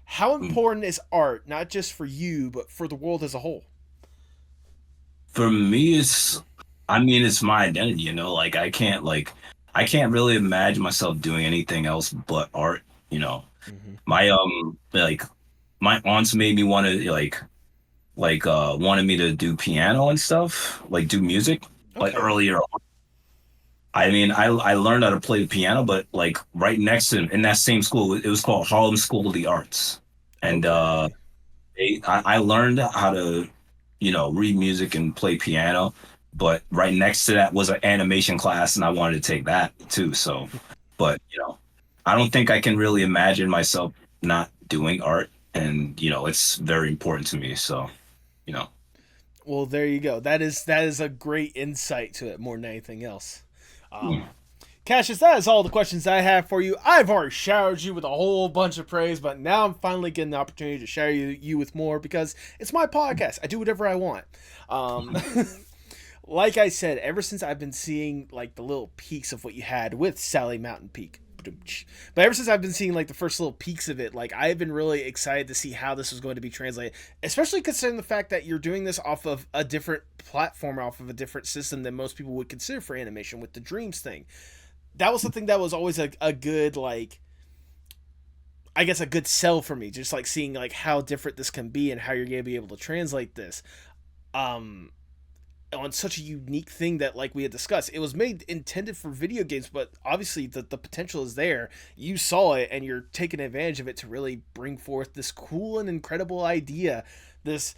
How important is art, not just for you, but for the world as a whole? For me, I mean, it's my identity. You know, I can't really imagine myself doing anything else but art. You know, Mm-hmm. my my aunts made me want to wanted me to do piano and stuff, like do music, like Okay. earlier. I mean, I learned how to play the piano, but like right next to in that same school, it was called Harlem School of the Arts, and Okay. I learned how to, read music and play piano. But right next to that was an animation class, and I wanted to take that too. So, but I don't think I can really imagine myself not doing art, and it's very important to me. So, you know, Well, there you go. That is a great insight to it more than anything else. hmm, Um, Cassius, that is all the questions I have for you. I've already showered you with a whole bunch of praise, but now I'm finally getting the opportunity to shower you with more because it's my podcast. I do whatever I want. Um, like I said, ever since I've been seeing like the little peaks of what you had with Sally Mountain Peak, But ever since I've been seeing like the first little peeks of it, like I've been really excited to see how this was going to be translated, especially considering the fact that you're doing this off of a different platform, off of a different system than most people would consider for animation with the Dreams thing. That was something that was always a good, like, I guess a good sell for me, just like seeing like how different this can be and how you're going to be able to translate this. Um, on such a unique thing that, like we had discussed, it was made intended for video games, but obviously the potential is there. You saw it and you're taking advantage of it to really bring forth this cool and incredible idea, this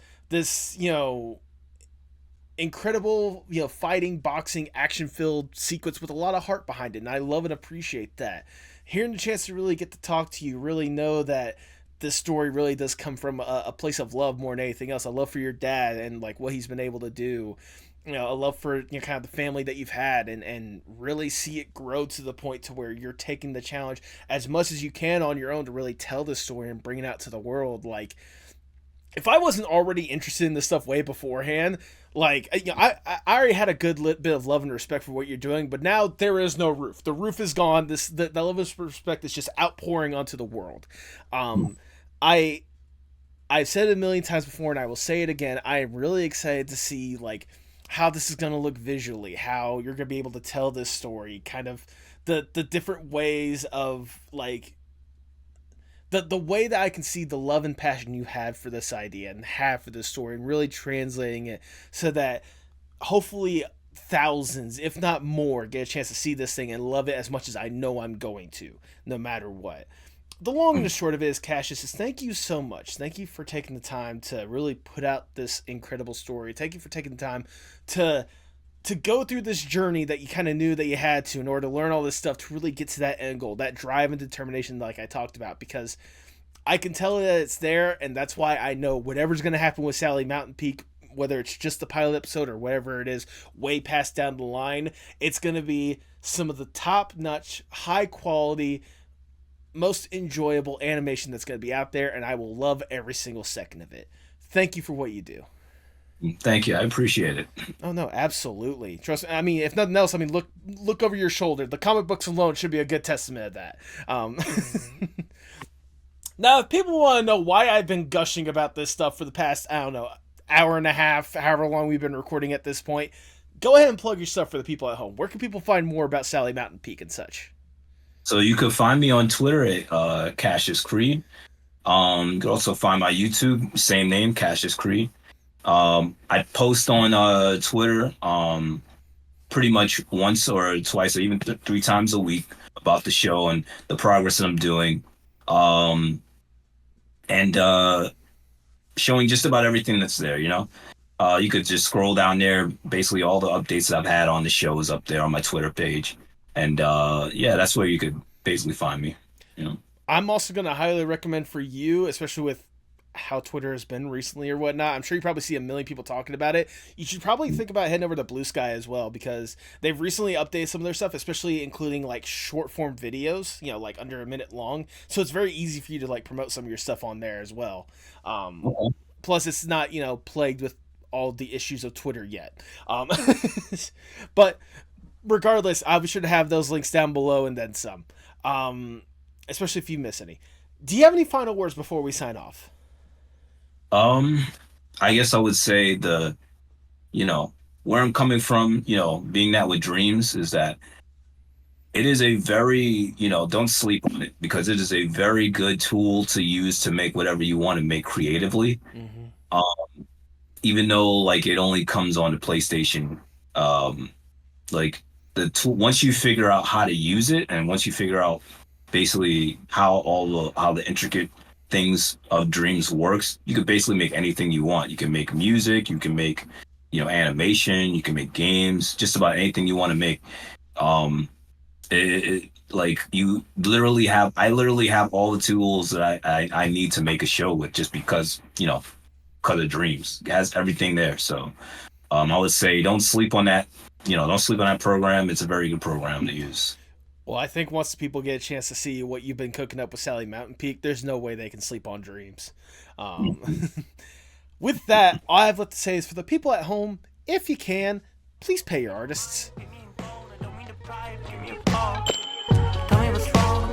incredible fighting, boxing, action filled sequence with a lot of heart behind it, and I love and appreciate that. Hearing the chance to really get to talk to you, really know that this story really does come from a place of love more than anything else. A love for your dad and like what he's been able to do. A love for kind of the family that you've had, and really see it grow to the point to where you're taking the challenge as much as you can on your own to really tell this story and bring it out to the world. Like, if I wasn't already interested in this stuff way beforehand, like I already had a good bit of love and respect for what you're doing, but now there is no roof. The roof is gone. The love of respect is just outpouring onto the world. I I've said it a million times before, and I will say it again. I am really excited to see like how this is going to look visually, how you're going to be able to tell this story, kind of the different ways of like the way that I can see the love and passion you had for this idea and have for this story, and really translating it so that hopefully thousands, if not more, get a chance to see this thing and love it as much as I know I'm going to, no matter what. The long and the short of it is, Cassius, is thank you so much. Thank you for taking the time to really put out this incredible story. Thank you for taking the time to go through this journey that you kind of knew that you had to in order to learn all this stuff to really get to that end goal, that drive and determination like I talked about, because I can tell that it's there, and that's why I know whatever's going to happen with Sally Mountainpeak, whether it's just the pilot episode or whatever it is, way past down the line, it's going to be some of the top-notch, high-quality, most enjoyable animation that's going to be out there, and I will love every single second of it. Thank you for what you do. Thank you. I appreciate it. Oh no, absolutely. Trust me. I mean, if nothing else, I mean, look over your shoulder. The comic books alone should be a good testament of that. Now, if people want to know why I've been gushing about this stuff for the past, I don't know, hour and a half, however long we've been recording at this point, go ahead and plug your stuff for the people at home. Where can people find more about Sally Mountainpeak and such? So you can find me on Twitter at Cassius Creed. You can also find my YouTube, same name, Cassius Creed. I post on Twitter pretty much once or twice or even three times a week about the show and the progress that I'm doing. And showing just about everything that's there, you know. You could just scroll down there. Basically, all the updates that I've had on the show is up there on my Twitter page. And yeah, that's where you could basically find me, you know. I'm also going to highly recommend for you, especially with how Twitter has been recently or whatnot. I'm sure you probably see a million people talking about it. You should probably think about heading over to Blue Sky as well, because they've recently updated some of their stuff, especially including like short form videos, you know, like under a minute long. So it's very easy for you to like promote some of your stuff on there as well. Plus it's not, you know, plagued with all the issues of Twitter yet. But regardless, I'll be sure to have those links down below and then some. Especially if you miss any. Do you have any final words before we sign off? I guess I would say you know, where I'm coming from, you know, being that with Dreams is that it is a very, you know, don't sleep on it, because it is a very good tool to use to make whatever you want to make creatively. Mm-hmm. Even though like it only comes on the PlayStation, like the tool, once you figure out how to use it, and once you figure out basically how the intricate things of Dreams works, you can basically make anything you want. You can make music, you can make, you know, animation, you can make games, just about anything you want to make. Like I literally have all the tools that I need to make a show with, just because, you know, because of Dreams. It has everything there. So I would say don't sleep on that, you know, don't sleep on that program. It's a very good program to use. Well, I think once people get a chance to see what you've been cooking up with Sally Mountainpeak, there's no way they can sleep on Dreams. With that, all I have left to say is, for the people at home, if you can, please pay your artists. Tell me what's wrong.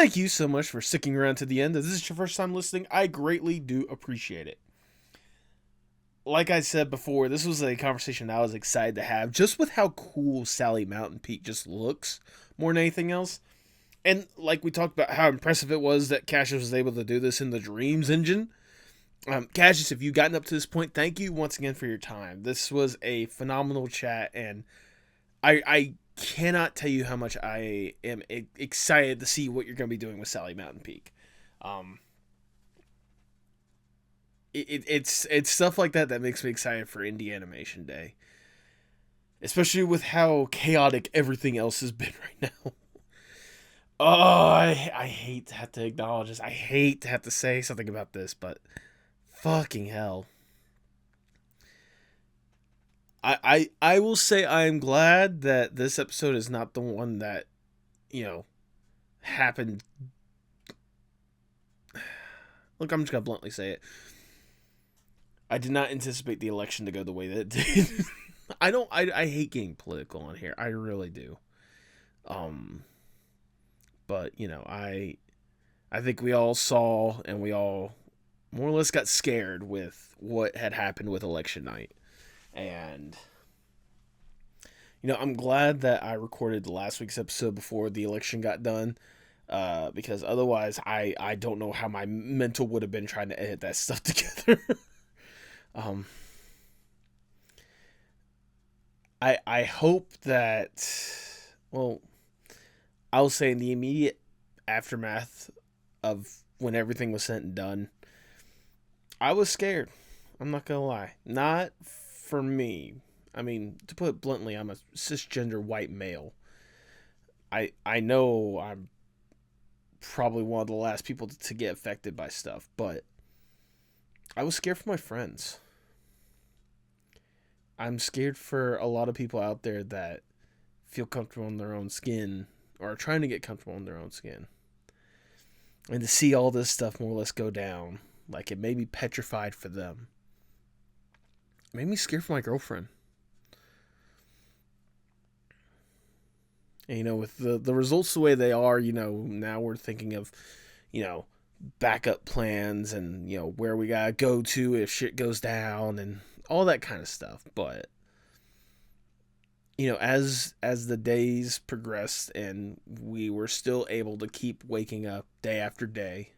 thank you so much for sticking around to the end. If this is your first time listening, I greatly do appreciate it. Like I said before, this was a conversation I was excited to have, just with how cool Sally Mountainpeak just looks more than anything else. And like we talked about how impressive it was that Cassius was able to do this in the Dreams engine. Cassius, if you've gotten up to this point, thank you once again for your time. This was a phenomenal chat, and I cannot tell you how much I am excited to see what you're going to be doing with Sally Mountainpeak. It's stuff like that makes me excited for Indie Animation Day, especially with how chaotic everything else has been right now. Oh, I hate to have to acknowledge this. I hate to have to say something about this, but fucking hell. I will say I am glad that this episode is not the one that, happened. Look, I'm just gonna bluntly say it. I did not anticipate the election to go the way that it did. I hate getting political on here. I really do. But I think we all saw and we all more or less got scared with what had happened with election night. And I'm glad that I recorded last week's episode before the election got done. Because otherwise I don't know how my mental would have been trying to edit that stuff together. I hope that, well, I'll say in the immediate aftermath of when everything was said and done, I was scared. I'm not gonna lie. Not for me. I mean, to put it bluntly, I'm a cisgender white male. I know I'm probably one of the last people to get affected by stuff, but I was scared for my friends. I'm scared for a lot of people out there that feel comfortable in their own skin or are trying to get comfortable in their own skin. And to see all this stuff more or less go down, like it made me petrified for them. It made me scared for my girlfriend. And, with the results the way they are, now we're thinking of, backup plans and, where we gotta go to if shit goes down and all that kind of stuff. But, as the days progressed and we were still able to keep waking up day after day,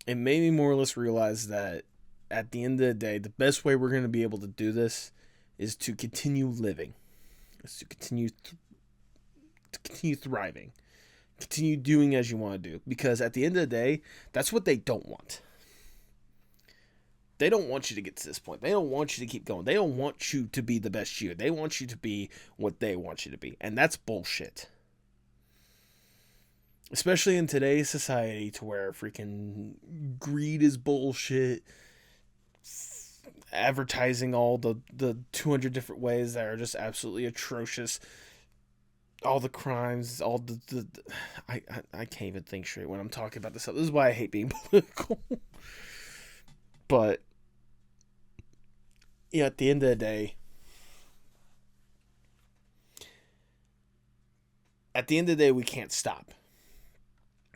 it made me more or less realize that at the end of the day, the best way we're going to be able to do this is to continue living, is to continue thriving, continue doing as you want to do. Because at the end of the day, that's what they don't want. They don't want you to get to this point. They don't want you to keep going. They don't want you to be the best you. They want you to be what they want you to be. And that's bullshit. Especially in today's society, to where freaking greed is bullshit. Advertising all the 200 different ways that are just absolutely atrocious. All the crimes, all the I can't even think straight when I'm talking about this stuff. This is why I hate being political. But at the end of the day, we can't stop.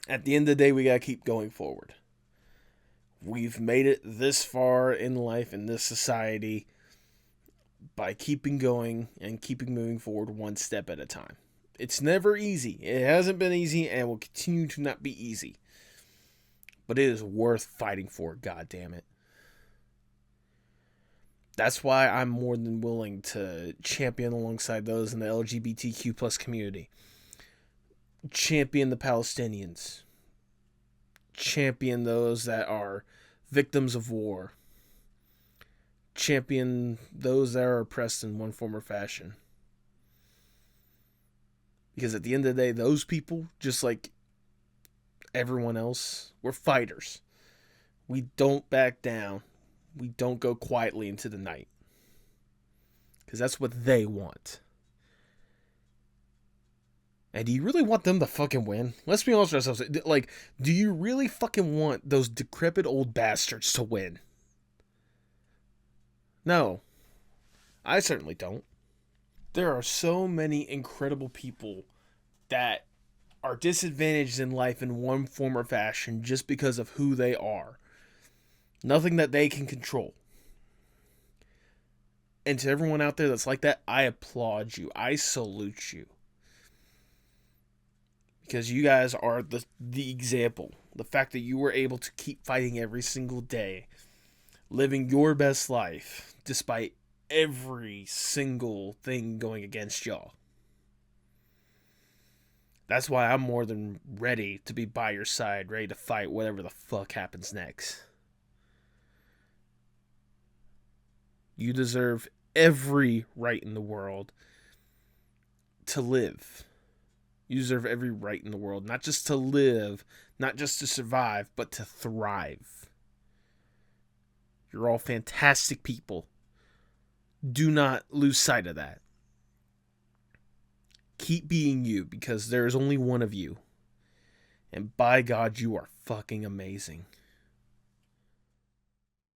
At the end of the day, we gotta keep going forward. We've made it this far in life, in this society, by keeping going and keeping moving forward one step at a time. It's never easy. It hasn't been easy and will continue to not be easy. But it is worth fighting for, goddammit. That's why I'm more than willing to champion alongside those in the LGBTQ plus community. Champion the Palestinians. Champion those that are victims of war. Champion those that are oppressed in one form or fashion. Because at the end of the day, those people, just like everyone else, we're fighters. We don't back down. We don't go quietly into the night. Because that's what they want. And do you really want them to fucking win? Let's be honest with ourselves. Like, do you really fucking want those decrepit old bastards to win? No. I certainly don't. There are so many incredible people that are disadvantaged in life in one form or fashion just because of who they are. Nothing that they can control. And to everyone out there that's like that, I applaud you. I salute you. Because you guys are the example. The fact that you were able to keep fighting every single day, living your best life, despite every single thing going against y'all. That's why I'm more than ready to be by your side, ready to fight whatever the fuck happens next. You deserve every right in the world to live. You deserve every right in the world, not just to live, not just to survive, but to thrive. You're all fantastic people. Do not lose sight of that. Keep being you, because there is only one of you. And by God, you are fucking amazing.